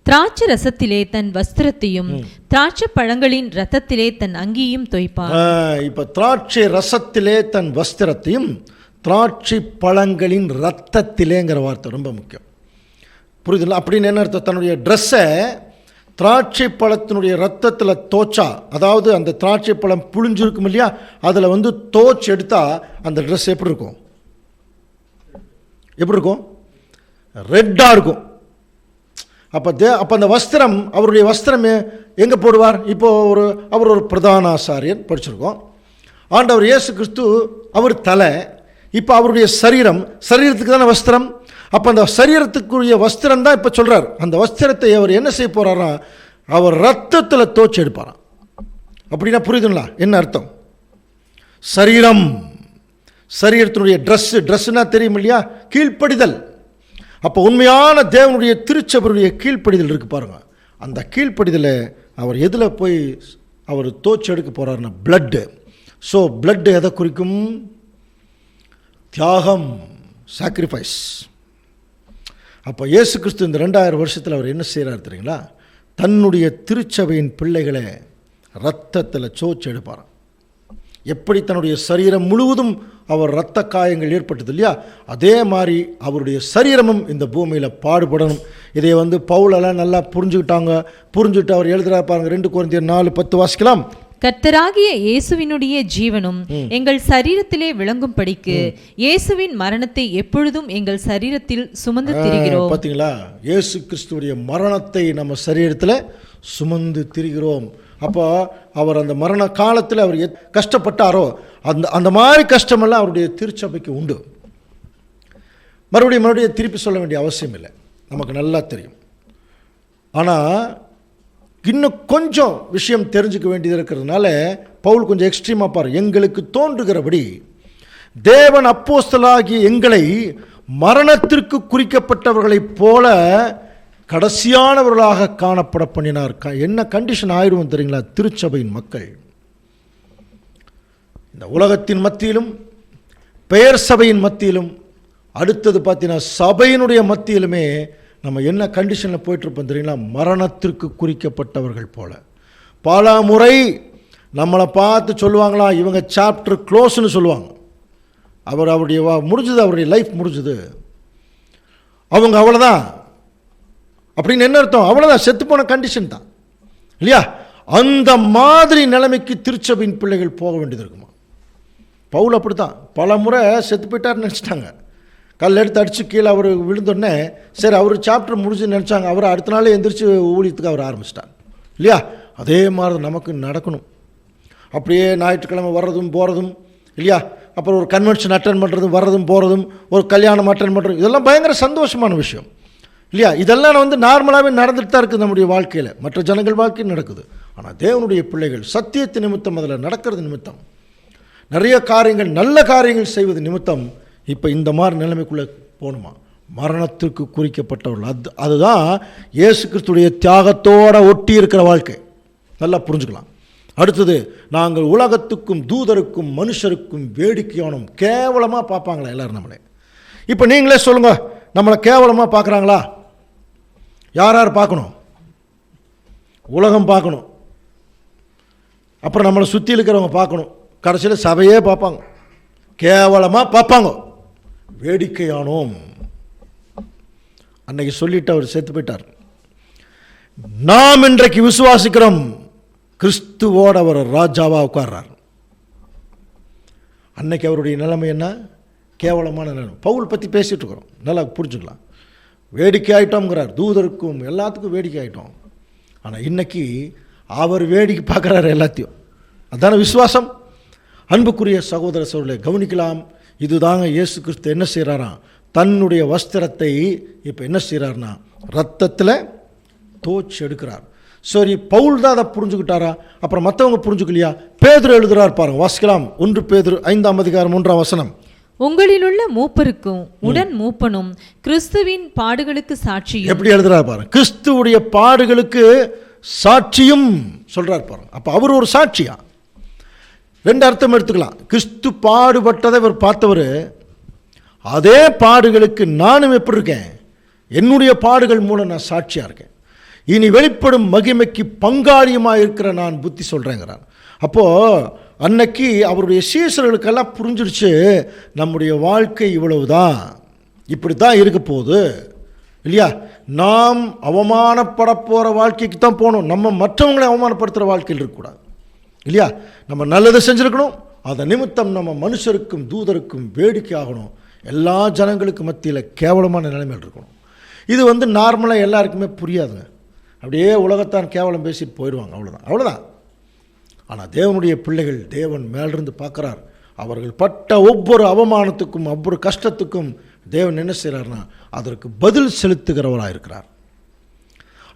திராட்சை ரசத்திலே தன் வஸ்திரத்தையும் திராட்சை பழங்களின் ரத்தத்திலே தன் அங்கியும் தோய்ப்பான். இப்போ திராட்சை ரசத்திலே தன் வஸ்திரத்தையும் திராட்சை பழங்களின் ரத்தத்திலேங்கிற வார்த்தை ரொம்ப முக்கியம். புரியுதுல்ல? அப்படின்னு என்ன அர்த்தம்? தன்னுடைய ட்ரெஸ்ஸை திராட்சை பழத்தினுடைய ரத்தத்தில் தோச்சா, அதாவது அந்த திராட்சை பழம் புழிஞ்சிருக்கும் இல்லையா, அதில் வந்து தோச்சு எடுத்தால் அந்த ட்ரெஸ் எப்படி இருக்கும்? எப்படி இருக்கும்? ரெட்டாக இருக்கும். அப்போ அந்த வஸ்திரம், அவருடைய வஸ்திரம் எங்கே போடுவார்? இப்போது அவர் ஒரு பிரதான ஆசாரியன் படிச்சிருக்கோம். ஆண்டவர் இயேசு கிறிஸ்து அவர் தலை. இப்போ அவருடைய சரீரத்துக்கு தானே வஸ்திரம். அப்போ அந்த சரீரத்துக்குரிய வஸ்திரம் தான் இப்போ சொல்கிறார். அந்த வஸ்திரத்தை அவர் என்ன செய்ய போகிறாரா? அவர் ரத்தத்தில் தோச்சு எடுப்பாராம். அப்படின்னா புரியுதுங்களா என்ன அர்த்தம்? சரீரத்தினுடைய ட்ரெஸ்ஸுன்னா தெரியும் இல்லையா, கீழ்ப்படிதல். அப்போ உண்மையான தேவனுடைய திருச்சபையுடைய கீழ்ப்படிதல் இருக்குது பாருங்கள். அந்த கீழ்ப்படிதலை அவர் எதில் போய் அவர் தோச்சு எடுக்க போகிறாருன்னா பிளட்டு. ஸோ பிளட்டு எதை குறிக்கும்? தியாகம், சாக்ரிஃபைஸ். அப்போ இயேசு கிறிஸ்து இந்த 2000 வருஷத்தில் அவர் என்ன செய்கிறார் தெரியுங்களா? தன்னுடைய திருச்சபையின் பிள்ளைகளை ரத்தத்தில் சோச்சு எடுப்பார். எப்படி தன்னுடைய சரீரம் முழுவதும் அவர் இரத்த காயங்கள் ஏற்பட்டது இல்லையா, அதே மாதிரி அவருடைய சரீரமும் இந்த பூமியில் பாடுபடணும். இதை வந்து பவுலெல்லாம் நல்லா புரிஞ்சுக்கிட்டு அவர் எழுதுகிறார் பாருங்க. 2 கொரிந்தியர் 4:10 வாசிக்கலாம். கர்த்தராகிய இயேசுவினுடைய ஜீவனும் எங்கள் சரீரத்திலே விளங்கும் படிக்கு இயேசுவின் மரணத்தை எப்பொழுதும் எங்கள் சரீரத்தில் சுமந்து திரிகிறோம். பார்த்தீங்களா? இயேசு கிறிஸ்துவுடைய மரணத்தை நம்ம சரீரத்தில் சுமந்து திரிகிறோம். அப்போ அவர் அந்த மரண காலத்தில் அவர் கஷ்டப்பட்டாரோ அந்த மாதிரி கஷ்டமெல்லாம் அவருடைய திருச்சபைக்கு உண்டு. மறுபடியும் திருப்பி சொல்ல வேண்டிய அவசியம் இல்லை, நமக்கு நல்லா தெரியும். ஆனால் இன்னும் கொஞ்சம் விஷயம் தெரிஞ்சுக்க வேண்டியது இருக்கிறதுனால பவுல் கொஞ்சம் எக்ஸ்ட்ரீமாக பாரு. எங்களுக்கு தோன்றுகிறபடி தேவன் அப்போஸ்தலராகிய எங்களை மரணத்திற்கு குறிக்கப்பட்டவர்களைப் போல கடைசியானவர்களாக காணப்பட பண்ணினார். என்ன கண்டிஷன் ஆயிடுவோம் தெரியுங்களா? திருச்சபையின் மக்கள் இந்த உலகத்தின் மத்தியிலும் பெயர் சபையின் மத்தியிலும் அடுத்தது பார்த்தீங்கன்னா சபையினுடைய மத்தியிலுமே நம்ம என்ன கண்டிஷனில் போயிட்டுருப்போம் தெரியுங்களா? மரணத்திற்கு குறிக்கப்பட்டவர்கள் போல. பல முறை நம்மளை பார்த்து சொல்லுவாங்களா, இவங்க சாப்டர் க்ளோஸ்ன்னு சொல்லுவாங்க. அவருடைய முடிஞ்சது, அவருடைய லைஃப் முடிஞ்சது, அவங்க அவ்வளோதான் அப்படின்னு என்ன அர்த்தம்? அவ்வளோதான், செத்துப்போன கண்டிஷன் தான் இல்லையா? அந்த மாதிரி நிலைமைக்கு திருச்சபையின் பிள்ளைகள் போக வேண்டியது இருக்குமா? பவுல் அப்படி தான் பல முறை செத்து போயிட்டார்னு நினச்சிட்டாங்க. கல் எடுத்து அடித்து கீழே அவர் விழுந்தோடனே சரி அவர் சாப்டர் முடிஞ்சுன்னு நினச்சாங்க. அவர் அடுத்த நாளே எந்திரிச்சு ஊழியத்துக்கு அவர் ஆரம்பிச்சிட்டார் இல்லையா? அதே மாதிரி நமக்கு நடக்கணும். அப்படியே ஞாயிற்றுக்கிழமை வர்றதும் போகிறதும் இல்லையா, அப்புறம் ஒரு கன்வென்ஷன் அட்டன் பண்ணுறதும் வர்றதும் போகிறதும், ஒரு கல்யாணம் அட்டன் பண்ணுறதும், இதெல்லாம் பயங்கர சந்தோஷமான விஷயம் இல்லையா? இதெல்லாம் வந்து நார்மலாகவே நடந்துட்டு தான் இருக்குது நம்முடைய வாழ்க்கையில், மற்ற ஜனங்கள் வாழ்க்கையில் நடக்குது. ஆனால் தேவனுடைய பிள்ளைகள் சத்தியத்து நிமித்தம், அதில் நடக்கிறது நிமித்தம், நிறைய காரியங்கள் நல்ல காரியங்கள் செய்வது நிமித்தம் இப்போ இந்த மாதிரி நிலைமைக்குள்ளே போகணுமா? மரணத்திற்கு குறிக்கப்பட்டவர்கள். அதுதான் இயேசு கிறிஸ்துடைய தியாகத்தோடு ஒட்டி இருக்கிற வாழ்க்கை. நல்லா புரிஞ்சுக்கலாம். அடுத்தது, நாங்கள் உலகத்துக்கும் தூதருக்கும் மனுஷருக்கும் வேடிக்கையானோம். கேவலமாக பார்ப்பாங்களா எல்லோரும் நம்மளே? இப்போ நீங்களே சொல்லுங்கள், நம்மளை கேவலமாக பார்க்குறாங்களா? யார் யார் பார்க்கணும்? உலகம் பார்க்கணும், அப்புறம் நம்மளை சுற்றி இருக்கிறவங்க பார்க்கணும், கடைசியில் சபையே பார்ப்பாங்க. கேவலமாக பார்ப்பாங்க. வேடிக்கையானோம். அன்னைக்கு சொல்லிட்டு அவர் செத்து போயிட்டார். நாம் இன்றைக்கு விசுவாசிக்கிறோம், கிறிஸ்துவோடு அவர் ராஜாவாக உட்கார்றார். அன்னைக்கு அவருடைய நிலைமை என்ன? கேவலமான நிலைமை. பவுல் பற்றி பேசிகிட்டு இருக்கிறோம், நல்லா புரிஞ்சுக்கலாம். வேடிக்கை ஆகிட்டோங்கிறார், தூதருக்கும் எல்லாத்துக்கும் வேடிக்கை ஆகிட்டோம். ஆனால் இன்னைக்கு அவர் வேடிக்கை பார்க்குறாரு எல்லாத்தையும். அதான விசுவாசம். அன்புக்குரிய சகோதர சகோதரர்களை கவனிக்கலாம். இதுதாங்க இயேசு கிறிஸ்து என்ன செய்கிறாராம்? தன்னுடைய வஸ்திரத்தை இப்போ என்ன செய்கிறார்னா ரத்தத்தில் தோச்சு எடுக்கிறார். சரி, பவுல் தான் அதை புரிஞ்சுக்கிட்டாரா? அப்புறம் மற்றவங்க புரிஞ்சுக்கலையா? பேதுரு எழுதுகிறார் பாருங்க, வாசிக்கலாம். 1 பேதுரு 5ஆம் அதிகாரம் 1ஆம் வசனம். உங்களிலுள்ள மூப்பருக்கும் உடன் மூப்பனும் கிறிஸ்துவின் பாடுகளுக்கு சாட்சியும். எப்படி எழுதுறாரு பாருங்க, கிறிஸ்துவுடைய பாடுகளுக்கு சாட்சியும் சொல்றார் பாருங்க. அப்ப அவர் ஒரு சாட்சியா? ரெண்டு அர்த்தம் எடுத்துக்கலாம். கிறிஸ்து பாடுபட்டதை இவர் பார்த்தவர், அதே பாடுகளுக்கு நானும் எப்படி இருக்கேன், என்னுடைய பாடுகள் மூலம் நான் சாட்சியா இருக்கேன். இனி வெளிப்படும் மகிமைக்கு பங்காளியமாக இருக்கிற நான் புத்தி சொல்றேங்கிறார். அப்போ அன்னைக்கு அவருடைய சீசர்களுக்கெல்லாம் புரிஞ்சிருச்சு, நம்முடைய வாழ்க்கை இவ்வளவுதான், இப்படி தான் இருக்க போகுது இல்லையா. நாம் அவமானப்பட போகிற வாழ்க்கைக்கு தான் போகணும், நம்ம மற்றவங்களை அவமானப்படுத்துகிற வாழ்க்கையில் இருக்கக்கூடாது இல்லையா. நம்ம நல்லதை செஞ்சுருக்கணும், அதை நிமித்தம் நம்ம மனுஷருக்கும் தூதருக்கும் வேடிக்கை ஆகணும், எல்லா ஜனங்களுக்கு மத்தியில் கேவலமான நிலைமையில் இருக்கணும். இது நார்மலாக எல்லாருக்குமே புரியாதுங்க. அப்படியே உலகத்தான் கேவலம் பேசிட்டு போயிடுவாங்க, அவ்வளோதான். ஆனால் தேவனுடைய பிள்ளைகள், தேவன் மேலிருந்து பார்க்குறார். அவர்கள் பட்ட ஒவ்வொரு அவமானத்துக்கும் ஒவ்வொரு கஷ்டத்துக்கும் தேவன் என்ன செய்கிறார்னா அதற்கு பதில் செலுத்துகிறவராக இருக்கிறார்.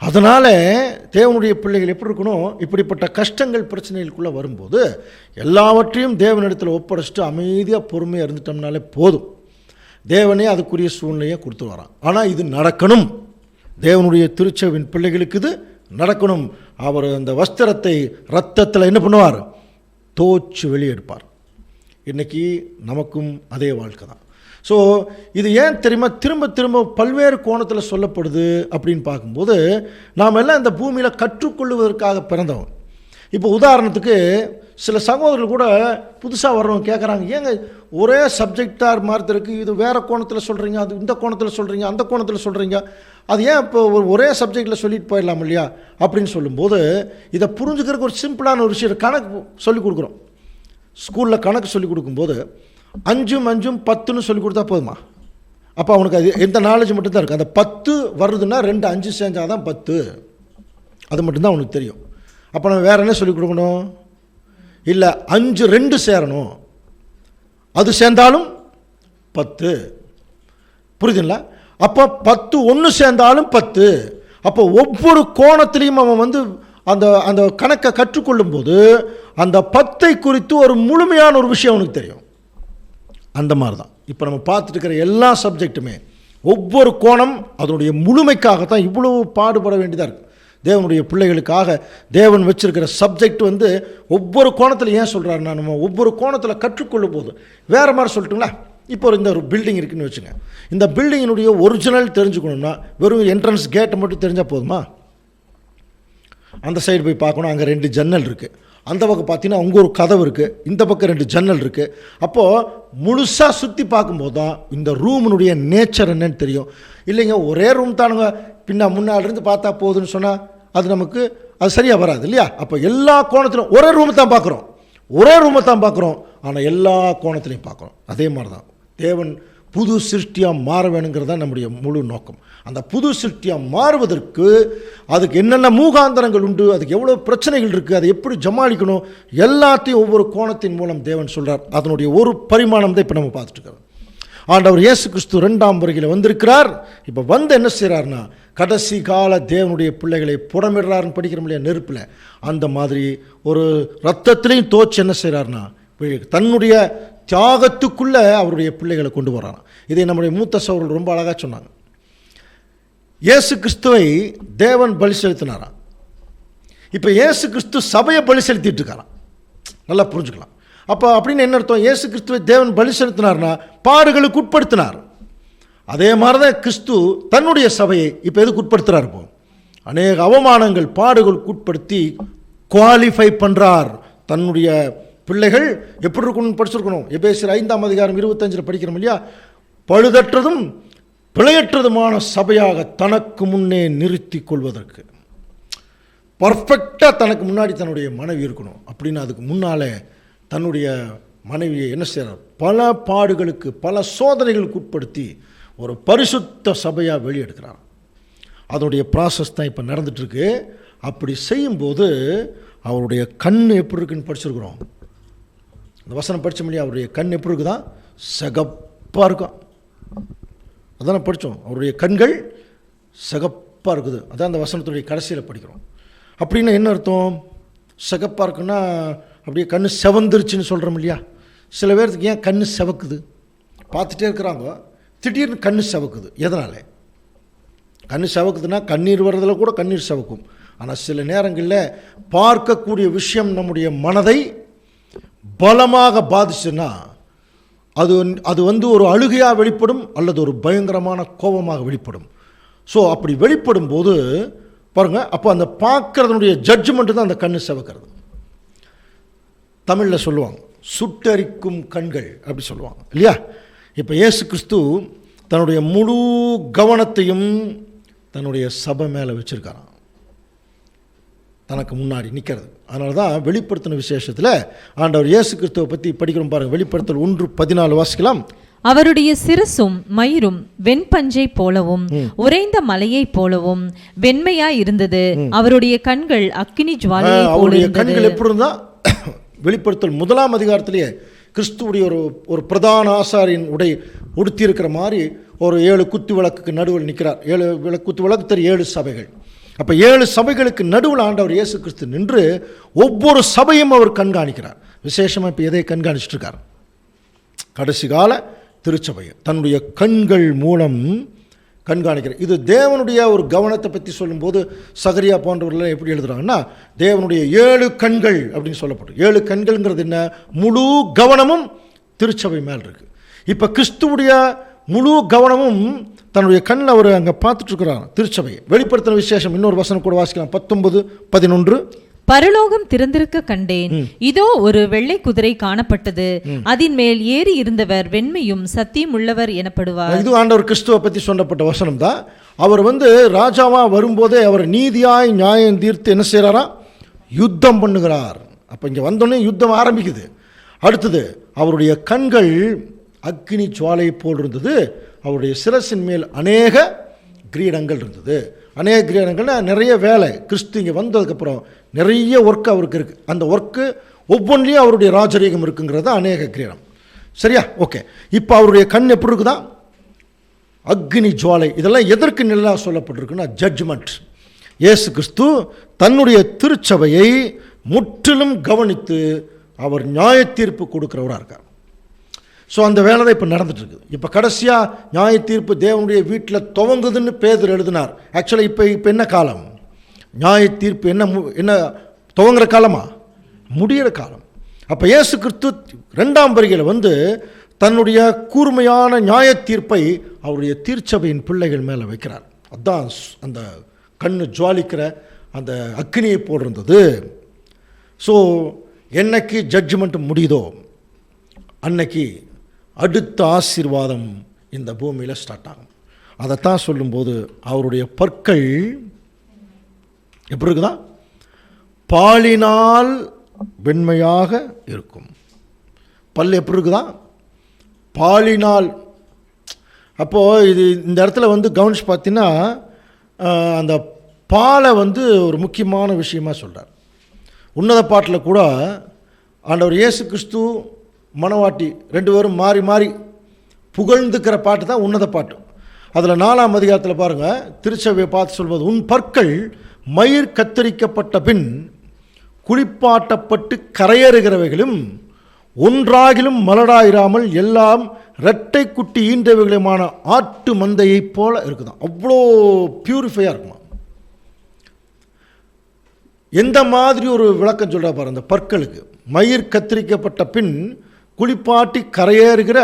அதனால் தேவனுடைய பிள்ளைகள் எப்படி இருக்கணும், இப்படிப்பட்ட கஷ்டங்கள் பிரச்சனைகளுக்குள்ளே வரும்போது எல்லாவற்றையும் தேவனிடத்தில் ஒப்படைச்சிட்டு அமைதியாக பொறுமையாக இருந்துட்டோம்னாலே போதும். தேவனே அதுக்குரிய சூழ்நிலையை கொடுத்து வரான். ஆனால் இது நடக்கணும், தேவனுடைய திருச்சபையின் பிள்ளைகளுக்கு இது நடக்கணும். அவர் அந்த வஸ்திரத்தை இரத்தத்தில் என்ன பண்ணுவார், தோச்சு வெளியெடுப்பார். இன்றைக்கி நமக்கும் அதே வாழ்க்கை தான். ஸோ இது ஏன் தெரியுமா திரும்ப திரும்ப பல்வேறு கோணத்தில் சொல்லப்படுது அப்படின்னு பார்க்கும்போது, நாம் எல்லாம் இந்த பூமியில் கற்றுக்கொள்வதற்காக பிறந்தவங்க. இப்போ உதாரணத்துக்கு சில சகோதரர்கள் கூட புதுசாக வர்றவங்க கேட்குறாங்க, ஏங்க ஒரே சப்ஜெக்டாக மாறுறதுக்கு இது வேறு கோணத்தில் சொல்கிறீங்க, அது இந்த கோணத்தில் சொல்கிறீங்க, அந்த கோணத்தில் சொல்கிறீங்க, அது ஏன் இப்போ ஒரே சப்ஜெக்டில் சொல்லிட்டு போயிடலாம் இல்லையா அப்படின்னு சொல்லும்போது, இதை புரிஞ்சுக்கிறதுக்கு ஒரு சிம்பிளான ஒரு விஷயம், கணக்கு சொல்லிக் கொடுக்குறோம். ஸ்கூலில் கணக்கு சொல்லிக் கொடுக்கும்போது 5 5 10ன்னு சொல்லி கொடுத்தா போதுமா? அப்போ அவனுக்கு அது எந்த நாலேஜ் மட்டும்தான் இருக்குது. அந்த 10 வருதுன்னா 2 5 சேர்ந்தால் தான் 10, அது மட்டும்தான் அவனுக்கு தெரியும். அப்போ நம்ம வேறு என்ன சொல்லிக் கொடுக்கணும், இல்லை 5 2 சேரணும், அது சேர்ந்தாலும் 10, புரியுதுங்களா? அப்போ 10 1 சேர்ந்தாலும் 10. அப்போ ஒவ்வொரு கோணத்திலையும் அவன் அந்த அந்த கணக்கை கற்றுக்கொள்ளும் போது அந்த 10ஐ குறித்து ஒரு முழுமையான ஒரு விஷயம் அவனுக்கு தெரியும். அந்த மாதிரி தான் இப்போ நம்ம பார்த்துட்டு இருக்கிற எல்லா சப்ஜெக்ட்டுமே ஒவ்வொரு கோணம் அதனுடைய முழுமைக்காகத்தான் இவ்வளவு பாடுபட வேண்டியதாக இருக்குது. தேவனுடைய பிள்ளைகளுக்காக தேவன் வச்சிருக்கிற சப்ஜெக்ட் ஒவ்வொரு கோணத்தில் ஏன் சொல்கிறாருன்னா, நம்ம ஒவ்வொரு கோணத்தில் கற்றுக்கொள்ளும் போது வேறு மாதிரி சொல்லட்டுங்களா. இப்போ இந்த ஒரு பில்டிங் இருக்குதுன்னு வச்சுங்க, இந்த பில்டிங்கினுடைய ஒரிஜினல் தெரிஞ்சுக்கணும்னா வெறும் என்ட்ரன்ஸ் கேட்டை மட்டும் தெரிஞ்சால் போதுமா? அந்த சைடு போய் பார்க்கணும், அங்கே 2 ஜன்னல் இருக்குது, அந்த பக்கம் பார்த்தீங்கன்னா அங்கே ஒரு கதவு இருக்குது, இந்த பக்கம் 2 ஜன்னல் இருக்குது. அப்போது முழுசாக சுற்றி பார்க்கும்போது தான் இந்த ரூமினுடைய நேச்சர் என்னன்னு தெரியும். இல்லைங்க ஒரே ரூம் தானுங்க, முன்னாடிருந்து பார்த்தா போகுதுன்னு சொன்னால் அது சரியாக வராது இல்லையா. அப்போ எல்லா கோணத்திலும் ஒரே ரூமை தான் பார்க்குறோம், ஆனால் எல்லா கோணத்திலையும் பார்க்குறோம். அதே மாதிரி தான் தேவன் புது சிருஷ்டியாக மாற வேணுங்கிறது தான் நம்முடைய முழு நோக்கம். அந்த புது சிருஷ்டியாக மாறுவதற்கு அதுக்கு என்னென்ன மூகாந்தரங்கள் உண்டு, அதுக்கு எவ்வளோ பிரச்சனைகள் இருக்குது, அதை எப்படி ஜமாளிக்கணும், எல்லாத்தையும் ஒவ்வொரு கோணத்தின் மூலம் தேவன் சொல்கிறார். அதனுடைய ஒரு பரிமாணம் தான் இப்போ நம்ம பார்த்துட்டு இருக்கிறோம். ஆண்டவர் இயேசு கிறிஸ்து 2ஆம் வருகையில் வந்திருக்கிறார். இப்போ என்ன செய்கிறார்னா, கடைசி கால தேவனுடைய பிள்ளைகளை புடமிடுறாருன்னு படிக்கிறோம் இல்லையா நெருப்பில், அந்த மாதிரி ஒரு ரத்தத்திலையும் தோச்சு என்ன செய்கிறார்னா தன்னுடைய தியாகத்துக்குள்ளே அவருடைய பிள்ளைகளை கொண்டு வர்றாராம். இதை நம்முடைய மூத்த சகோதரர்கள் ரொம்ப அழகாக சொன்னாங்க. இயேசு கிறிஸ்துவை தேவன் பலி செலுத்தினாராம். இப்போ இயேசு கிறிஸ்து சபையை பலி செலுத்திட்டு இருக்காராம். நல்லா புரிஞ்சுக்கலாம். அப்போ அப்படின்னு என்ன அர்த்தம், இயேசு கிறிஸ்துவை தேவன் பலி செலுத்தினார்னா பாடுகளுக்கு உட்படுத்தினார். அதே மாதிரி தான் கிறிஸ்து தன்னுடைய சபையை இப்போ எதுக்கு உட்படுத்துகிறார், இப்போ அநேக அவமானங்கள் பாடுகளுக்கு உட்படுத்தி குவாலிஃபை பண்ணுறார். தன்னுடைய பிள்ளைகள் எப்படி இருக்கணும்னு படிச்சிருக்கணும். எபேசியர் 5ஆம் அதிகாரம் 25 படிக்கிறோம் இல்லையா, பழுதற்றதும் பிழையற்றதுமான சபையாக தனக்கு முன்னே நிறுத்தி கொள்வதற்கு பர்ஃபெக்டாக தனக்கு முன்னாடி தன்னுடைய மனைவி இருக்கணும். அப்படின்னு அதுக்கு முன்னாலே தன்னுடைய மனைவியை என்ன செய்கிறார், பல பாடுகளுக்கு பல சோதனைகளுக்கு உட்படுத்தி ஒரு பரிசுத்த சபையாக வெளியெடுக்கிறார். அதனுடைய ப்ராசஸ் தான் இப்போ நடந்துட்டுருக்கு. அப்படி செய்யும்போது அவருடைய கண் எப்படி இருக்குன்னு படிச்சிருக்கிறோம். இந்த வசனம் படித்த முடியாது, அவருடைய கண் எப்படி இருக்குதான், சிகப்பாக இருக்கும். அதான் படித்தோம், அவருடைய கண்கள் சிகப்பாக இருக்குது. அதான் அந்த வசனத்துடைய கடைசியில் படிக்கிறோம். அப்படின்னா என்ன அர்த்தம், சிகப்பாக இருக்குன்னா அப்படியே கண் செவந்துருச்சுன்னு சொல்கிறோம் இல்லையா. சில பேருக்கு ஏன் கண் செவக்குது, பார்த்துட்டே இருக்கிறாங்க. திடீர்னு கண்ணு செவக்குது. எதனால் கண்ணு செவக்குதுன்னா, கண்ணீர் வர்றதில் கூட கண்ணீர் செவக்கும். ஆனால் சில நேரங்களில் பார்க்கக்கூடிய விஷயம் நம்முடைய மனதை பலமாக பாதிச்சுன்னா அது வந்து ஒரு அழுகையாக வெளிப்படும் அல்லது ஒரு பயங்கரமான கோபமாக வெளிப்படும். ஸோ அப்படி வெளிப்படும் போது பாருங்கள், அப்போ அந்த பார்க்கறதுனுடைய ஜட்ஜ்மெண்ட்டு தான் அந்த கண்ணு செவக்கிறது. தமிழில் சொல்லுவாங்க சுட்டரிக்கும் கண்கள் அப்படி சொல்லுவாங்க இல்லையா? இப்போ இயேசு கிறிஸ்து தன்னுடைய முழு கவனத்தையும் தன்னுடைய சபை மேலே வச்சுருக்காராம், தனக்கு முன்னாடி நிற்கிறது. அதனால தான் வெளிப்படுத்தின விசேஷத்தில் ஆண்டவர் இயேசு கிறிஸ்துவை பற்றி படிக்கிறோம் பாருங்கள். வெளிப்படுத்தல் 1:14 வாசிக்கலாம். அவருடைய சிரசும் மயிரும் வெண்பஞ்சை போலவும் உறைந்த மலையை போலவும் வெண்மையாய் இருந்தது. அவருடைய கண்கள் அக்கினி ஜுவாலையை போல அவருடைய இருந்தது. கண்கள் எப்படி இருந்தா? வெளிப்படுத்தல் 1ஆம் அதிகாரத்திலேயே கிறிஸ்துவுடைய ஒரு பிரதான ஆசாரியின் உடை உடுத்தி இருக்கிற மாதிரி ஒரு 7 குத்து விளக்குக்கு நடுவில் நிற்கிறார். 7 குத்து விளக்கு தெரியும், 7 சபைகள். அப்போ 7 சபைகளுக்கு நடுவில் ஆண்டவர் இயேசு கிறிஸ்து நின்று ஒவ்வொரு சபையும் அவர் கண்காணிக்கிறார். விசேஷமாக இப்போ எதை கண்காணிச்சுட்டு இருக்கார்? கடைசி கால திருச்சபையை தன்னுடைய கண்கள் மூலம் கண்காணிக்கிறார். இது தேவனுடைய ஒரு கவனத்தை பற்றி சொல்லும்போது சகரியா போன்றவர்கள் எப்படி எழுதுறாங்கன்னா, தேவனுடைய 7 கண்கள் அப்படின்னு சொல்லப்படும். 7 கண்கள்ங்கிறது என்ன? முழு கவனமும் திருச்சபை மேல் இருக்கு. இப்போ கிறிஸ்துவுடைய முழு கவனமும் தன்னுடைய கண்ணில் அவர் அங்கே பார்த்துட்டு இருக்கிறார் திருச்சபையை. வெளிப்படுத்தின விசேஷம் இன்னொரு வசனம் கூட வாசிக்கலாம். 19:11 பரலோகம் திறந்திருக்க கண்டேன், இதோ ஒரு வெள்ளை குதிரை காணப்பட்டது, அதன் மேல் ஏறி இருந்தவர் வெண்மையும் சத்தியம் உள்ளவர் எனப்படுவார். இது ஆண்டவர் கிறிஸ்துவை பற்றி சொல்லப்பட்ட வசனம் தான். அவர் வந்து ராஜாவா வரும்போதே அவர் நீதியாய் நியாயம் தீர்த்து என்ன செய்கிறாரா? யுத்தம் பண்ணுகிறார். அப்போ இங்கே வந்தோடனே யுத்தம் ஆரம்பிக்குது. அடுத்தது அவருடைய கண்கள் அக்கினி ஜுவாலை போல் இருந்தது. அவருடைய சிரசின் மேல் அநேக கிரீடங்கள் இருந்தது. அநேக கிரீடங்கள்னா நிறைய வேலை. கிறிஸ்து இங்கே வந்ததுக்கப்புறம் நிறைய ஒர்க் அவருக்கு இருக்குது. அந்த ஒர்க்கு ஒவ்வொன்றிலையும் அவருடைய ராஜரீகம் இருக்குங்கிறது அநேக கிரீடம். சரியா? ஓகே. இப்போ அவருடைய கண் எப்படி இருக்குதா? அக்னி ஜுவாலை. இதெல்லாம் எதற்கு நல்லா சொல்லப்பட்டிருக்குன்னா ஜட்ஜ்மெண்ட். இயேசு கிறிஸ்து தன்னுடைய திருச்சபையை முற்றிலும் கவனித்து அவர் நியாய தீர்ப்பு கொடுக்குறவராக இருக்கார். ஸோ அந்த வேலை தான் இப்போ நடந்துட்டுருக்குது. இப்போ கடைசியாக நியாய தீர்ப்பு தேவனுடைய வீட்டில் துவங்குதுன்னு பேதுரு எழுதினார். ஆக்சுவலாக இப்போ என்ன காலம்? நியாய தீர்ப்பு என்ன துவங்குற காலமா? முடிகிற காலம். அப்போ இயேசு கிறிஸ்து 2ஆம் வருகையில் வந்து தன்னுடைய கூர்மையான நியாய தீர்ப்பை அவருடைய திருச்சபையின் பிள்ளைகள் மேலே வைக்கிறார். அதுதான் அந்த கண்ணு ஜுவாலிக்கிற அந்த அக்னியை போட்டிருந்தது. ஸோ என்னைக்கு ஜட்ஜ்மெண்ட் முடியுதோ அன்னைக்கு அடுத்த ஆசீர்வாதம் இந்த பூமியில் ஸ்டார்ட் ஆகும். அதைத்தான் சொல்லும்போது அவருடைய பற்கள் எப்படி இருக்குதா? பாலினால் வெண்மையாக இருக்கும். பல் எப்படி இருக்குதா? பாலினால். அப்போது இது இந்த இடத்துல வந்து கவனிச்சு பார்த்தீங்கன்னா அந்த பாலை வந்து ஒரு முக்கியமான விஷயமாக சொல்கிறார். உன்னத பாட்டில் கூட ஆண்டவர் இயேசு கிறிஸ்து மணவாட்டி 2 பேரும் மாறி மாறி புகழ்ந்துக்கிற பாட்டு தான் உன்னத பாட்டு. அதில் 4ஆம் அதிகாரத்தில் பாருங்கள், திருச்சபையை பார்த்து சொல்வது, உன் பற்கள் மயிர் கத்தரிக்கப்பட்ட பின் குளிப்பாட்டப்பட்டு கரையேறுகிறவைகளும் ஒன்றாகிலும் மலடாயிராமல் எல்லாம் இரட்டை குட்டி ஈன்றவைகளுமான ஆட்டு மந்தையைப் போல இருக்குதான். அவ்வளோ பியூரிஃபையாக இருக்குமா. எந்த மாதிரி ஒரு விளக்கம் சொல்கிறா பாரு அந்த பற்களுக்கு. மயிர் கத்திரிக்கப்பட்ட பின் குளிப்பாட்டி கரையேறுகிற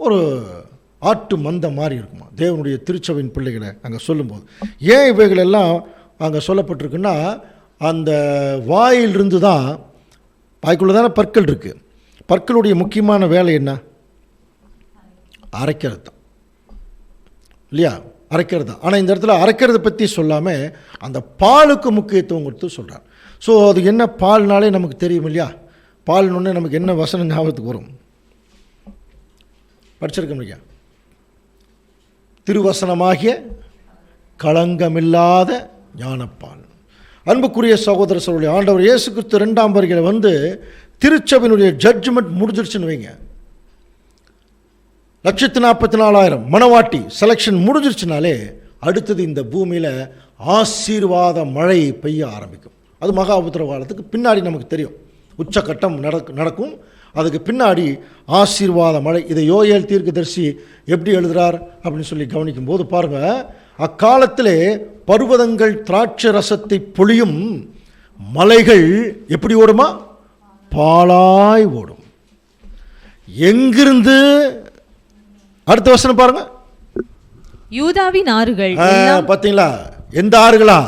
ஒரு ஆட்டு மந்த மாதிரி இருக்குமா தேவனுடைய திருச்சபையின் பிள்ளைகளை அங்கே சொல்லும்போது. ஏன் இவைகளெல்லாம் அங்கே சொல்லப்பட்டிருக்குன்னா, அந்த வாயிலிருந்து தான், வாய்க்குள்ளே தானே பற்கள் இருக்குது. பற்களுடைய முக்கியமான வேலை என்ன? அரைக்கிறது தான் இல்லையா? அரைக்கிறது தான். ஆனால் இந்த இடத்துல அரைக்கிறத பற்றி சொல்லாமல் அந்த பாலுக்கு முக்கியத்துவம் கொடுத்து சொல்கிறார். ஸோ அது என்ன பால்னாலே நமக்கு தெரியும் இல்லையா? பால்னொன்னே நமக்கு என்ன வசனம் ஞாபகத்துக்கு வரும்? படிச்சிருக்கோம் இல்லையா? திருவசனமாகிய களங்கமில்லாத ஞானப்பால். அன்புக்குரிய சகோதர சகோதரி, ஆண்டவர் இயேசு கிறிஸ்து 2ஆம் வருகையில் வந்து திருச்சபையினுடைய ஜட்ஜ்மெண்ட் முடிஞ்சிருச்சுன்னு வைங்க. 144,000 மணவாட்டி செலெக்ஷன் முடிஞ்சிருச்சுனாலே அடுத்தது இந்த பூமியில் ஆசீர்வாத மழை பெய்ய ஆரம்பிக்கும். அது மகா உபத்திரவ காலத்துக்கு பின்னாடி நமக்கு தெரியும். உச்சக்கட்டம் நடக்கும். அதுக்கு பின்னாடி ஆசீர்வாத மழை. இதை யோயேல் தீர்க்கதரிசி எப்படி எழுதுறார் அப்படின்னு சொல்லி கவனிக்கும் போது பாருங்க, அக்காலத்திலே பர்வதங்கள் திராட்சை ரசத்தை பொழியும், மலைகள் எப்படி ஓடுமா? பாலாய் ஓடும். எங்கிருந்து? அடுத்த வசனம் பாருங்க. யூதாவின் ஆறுகள் பார்த்தீங்களா? எந்த ஆறுகளா?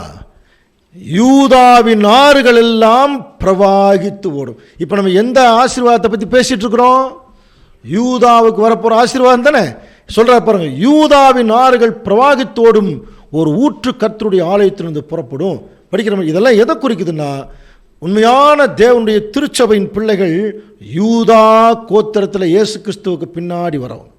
யூதாவின் ஆறுகள் எல்லாம் பிரவாகித்து ஓடும். இப்போ நம்ம எந்த ஆசீர்வாதத்தை பற்றி பேசிட்டு இருக்கிறோம்? யூதாவுக்கு வரப்போகிற ஆசீர்வாதம் தானே சொல்ற. பாருங்க, யூதாவின் ஆறுகள் பிரவாகித்தோடும், ஒரு ஊற்று கர்த்தருடைய ஆலயத்திலிருந்து புறப்படும். படிக்கிறோம். இதெல்லாம் எதை குறிக்குதுன்னா, உண்மையான தேவனுடைய திருச்சபையின் பிள்ளைகள் யூதா கோத்திரத்தில் இயேசு கிறிஸ்துவுக்கு பின்னாடி வரவும்.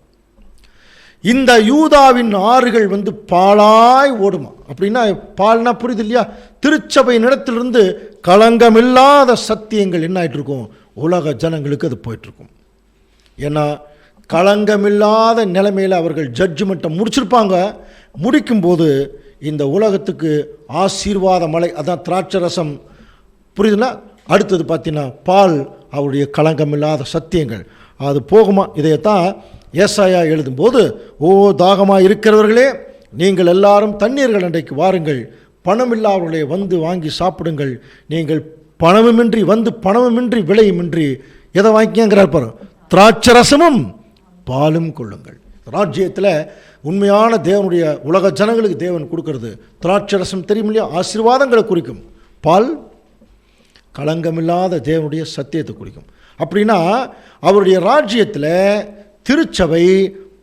இந்த யூதாவின் ஆறுகள் பாலாய் ஓடுமா? அப்படின்னா பால்னா புரியுது இல்லையா? திருச்சபையின் இடத்திலிருந்து களங்கமில்லாத சத்தியங்கள் என்ன ஆயிட்டு இருக்கும்? உலக ஜனங்களுக்கு அது போயிட்டு இருக்கும். ஏன்னா களங்கமில்லாத நிலைமையில் அவர்கள் ஜட்ஜ்மெண்ட்டை முடிச்சிருப்பாங்க. முடிக்கும்போது இந்த உலகத்துக்கு ஆசீர்வாத மழை, அதான் திராட்சை ரசம், புரியுதுன்னா? அடுத்தது பார்த்தீங்கன்னா பால், அவருடைய களங்கமில்லாத சத்தியங்கள் அது போகுமா? இதையத்தான் ஏசாயா எழுதும்போது, ஓ தாகமாக இருக்கிறவர்களே, நீங்கள் எல்லாரும் தண்ணீர்கள் அன்றைக்கு வாருங்கள், பணமில்லாதவர்களே வந்து வாங்கி சாப்பிடுங்கள், நீங்கள் பணமுமின்றி வந்து பணமுமின்றி விலையுமின்றி எதை வாங்கிக்கிறார் பாரு? திராட்சை ரசமும் பாலும் கொள்ளுங்கள். ராஜ்யத்தில் உண்மையான தேவனுடைய உலக ஜனங்களுக்கு தேவன் கொடுக்கறது திராட்சை ரசம், தெரியும் இல்லையா? ஆசீர்வாதங்களை குறிக்கும். பால் களங்கமில்லாத தேவனுடைய சத்தியத்தை குறிக்கும். அப்படின்னா அவருடைய ராஜ்யத்தில் திருச்சபை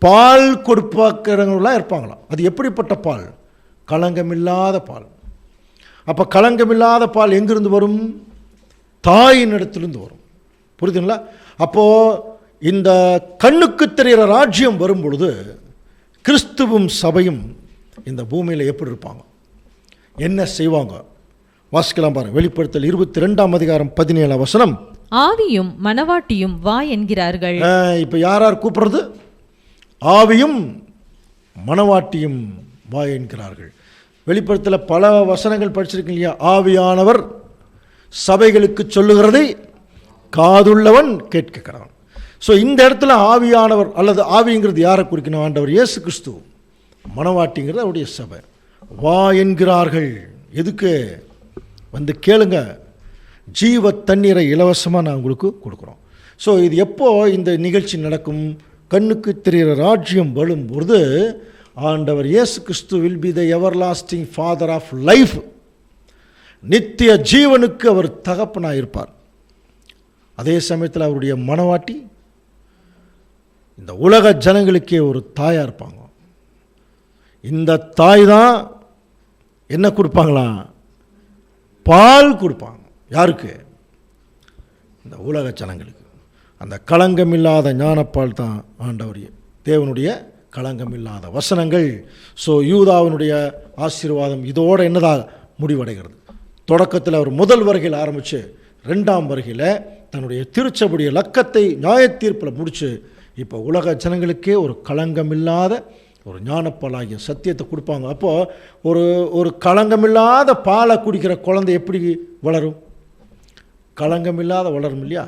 பால் கொடுப்பாக்கிறவங்களாம் இருப்பாங்களாம். அது எப்படிப்பட்ட பால்? களங்கமில்லாத பால். அப்போ களங்கமில்லாத பால் எங்கிருந்து வரும்? தாயின் இடத்திலிருந்து வரும். புரியுதுங்களா? அப்போது இந்த கண்ணுக்கு தெரிகிற ராஜ்யம் வரும் பொழுது கிறிஸ்துவும் சபையும் இந்த பூமியில் எப்படி இருப்பாங்க, என்ன செய்வாங்க? வாசிக்கலாம் பாருங்க. வெளிப்படுத்தல் 22ஆம் அதிகாரம் 17ஆம் வசனம். ஆவியும் மனவாட்டியும் வா என்கிறார்கள். இப்போ யார் யார் கூப்பிடுறது? ஆவியும் மனவாட்டியும் வா என்கிறார்கள். வெளிப்படுத்தல பல வசனங்கள் படிச்சிருக்கீங்க இல்லையா? ஆவியானவர் சபைகளுக்கு சொல்லுகிறதை காதுள்ளவன் கேட்கிறான். ஸோ இந்த இடத்துல ஆவியானவர் அல்லது ஆவிங்கிறது யாரை குறிக்கணும்? ஆண்டவர் இயேசு கிறிஸ்து. மனவாட்டிங்கிறது அவருடைய சபை. வா என்கிறார்கள். எதுக்கு? வந்து கேளுங்க, ஜீவ தண்ணீரை இலவசமாக நான் உங்களுக்கு கொடுக்குறோம். ஸோ இது எப்போ இந்த நிகழ்ச்சி நடக்கும்? கண்ணுக்கு தெரிகிற ராஜ்யம் வரும்பொழுது ஆண்டவர் இயேசு கிறிஸ்து will be the everlasting father of life. நித்திய ஜீவனுக்கு அவர் தகப்பனாக இருப்பார். அதே சமயத்தில் அவருடைய மனவாட்டி இந்த உலக ஜனங்களுக்கே ஒரு தாயாக இருப்பாங்க. இந்த தாய் தான் என்ன கொடுப்பாங்களாம்? பால் கொடுப்பாங்க. யாருக்கு? இந்த உலக ஜனங்களுக்கு. அந்த களங்கமில்லாத ஞானப்பால் தான் ஆண்டவர் தேவனுடைய களங்கமில்லாத வசனங்கள். ஸோ யூதாவினுடைய ஆசீர்வாதம் இதோடு என்னதாக முடிவடைகிறது? தொடக்கத்தில் அவர் முதல் வருகையில் ஆரம்பித்து 2ஆம் வருகையில் தன்னுடைய திருச்சபையுடைய லக்கத்தை நியாயத்தீர்ப்பில் முடித்து இப்போ உலக ஜனங்களுக்கே ஒரு களங்கமில்லாத ஒரு ஞானப்பாலாகிய சத்தியத்தை கொடுப்பாங்க. அப்போது ஒரு களங்கமில்லாத பாலை குடிக்கிற குழந்தை எப்படி வளரும்? களங்கமில்லாத வளரும் இல்லையா?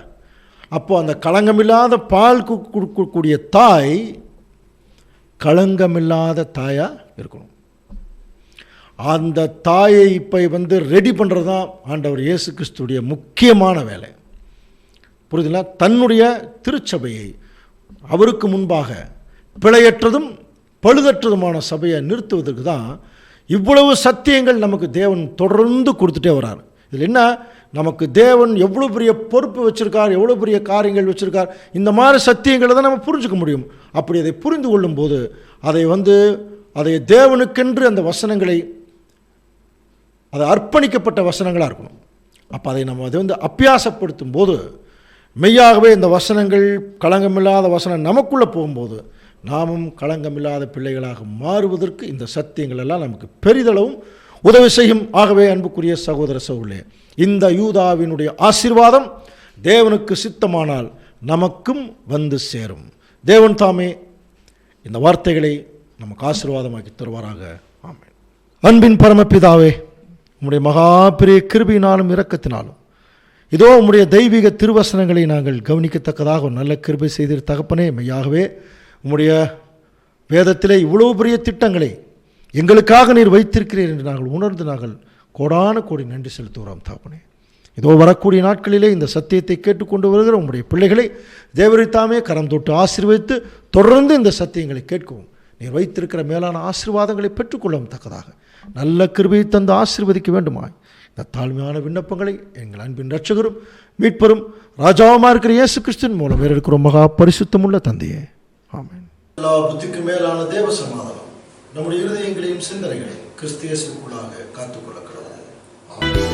அப்போது அந்த களங்கமில்லாத பால் கொடுக்கக்கூடிய தாய் களங்கமில்லாத தாயாக இருக்கணும். அந்த தாயை இப்போ ரெடி பண்ணுறது தான் ஆண்டவர் இயேசு கிறிஸ்துடைய முக்கியமான வேலை. புரியுதுங்களா? தன்னுடைய திருச்சபையை அவருக்கு முன்பாக பிழையற்றதும் பழுதற்றதுமான சபையை நிறுத்துவதற்கு தான் இவ்வளவு சத்தியங்கள் நமக்கு தேவன் தொடர்ந்து கொடுத்துட்டே வர்றார். இதில் என்ன? நமக்கு தேவன் எவ்வளோ பெரிய பொறுப்பு வச்சுருக்கார், எவ்வளோ பெரிய காரியங்கள் வச்சுருக்கார், இந்த மாதிரி சத்தியங்களை தான் நம்ம புரிஞ்சுக்க முடியும். அப்படி அதை புரிந்து கொள்ளும்போது அதை தேவனுக்கென்று அந்த வசனங்களை அது அர்ப்பணிக்கப்பட்ட வசனங்களாக இருக்கணும். அப்போ அதை நம்ம அபியாசப்படுத்தும் போது மெய்யாகவே இந்த வசனங்கள் களங்கமில்லாத வசனம் நமக்குள்ளே போகும்போது நாமும் களங்கமில்லாத பிள்ளைகளாக மாறுவதற்கு இந்த சத்தியங்கள் எல்லாம் நமக்கு பெரிதளவும் உதவி செய்யும். ஆகவே அன்புக்குரிய சகோதர சகோதரர்களே, இந்த யூதாவினுடைய ஆசீர்வாதம் தேவனுக்கு சித்தமானால் நமக்கும் வந்து சேரும். தேவன் தாமே இந்த வார்த்தைகளை நமக்கு ஆசீர்வாதமாக்கி தருவாராக. ஆமென். அன்பின் பரமபிதாவே, உம்முடைய மகா பெரிய கிருபையினாலும் இரக்கத்தினாலும் இதோ உம்முடைய தெய்வீக திருவசனங்களை நாங்கள் கவனிக்கத்தக்கதாக ஒரு நல்ல கிருபை செய்திரு தகப்பனே. மெய்யாகவே உம்முடைய வேதத்திலே இவ்வளவு பெரிய திட்டங்களை எங்களுக்காக நீர் வைத்திருக்கிறீர் என்று நாங்கள் உணர்ந்து நாங்கள் கோடான கோடி நன்றி செலுத்துகிறோம் தகப்பனே. இதோ வரக்கூடிய நாட்களிலே இந்த சத்தியத்தை கேட்டுக்கொண்டு வருகிற உம்முடைய பிள்ளைகளை தேவரித்தாமே கரம் தொட்டு ஆசீர்வதித்து தொடர்ந்து இந்த சத்தியங்களை கேட்கவும் நீர் வைத்திருக்கிற மேலான ஆசீர்வாதங்களை பெற்றுக்கொள்ளவும் தக்கதாக நல்ல கிருபையை தந்து ஆசீர்வதிக்க வேண்டுமாய் இந்த தாழ்மையான விண்ணப்பங்களை எங்கள் அன்பின் இரட்சகரும் மீட்பரும் ராஜாவுமா இருக்கிற இயேசு கிறிஸ்துவின் மூலம் வேறெடுக்கிற மகா பரிசுத்தமுள்ள தந்தையே, ஆமென். எல்லா புத்திக்கு மேலான தேவ சமாதானம் நம்முடைய இருதயங்களையும் சிந்தனைகளையும் கிறிஸ்து இயேசுவுக்குள்ளாக காத்துக்கொள்ள கடவுள். ஆமென்.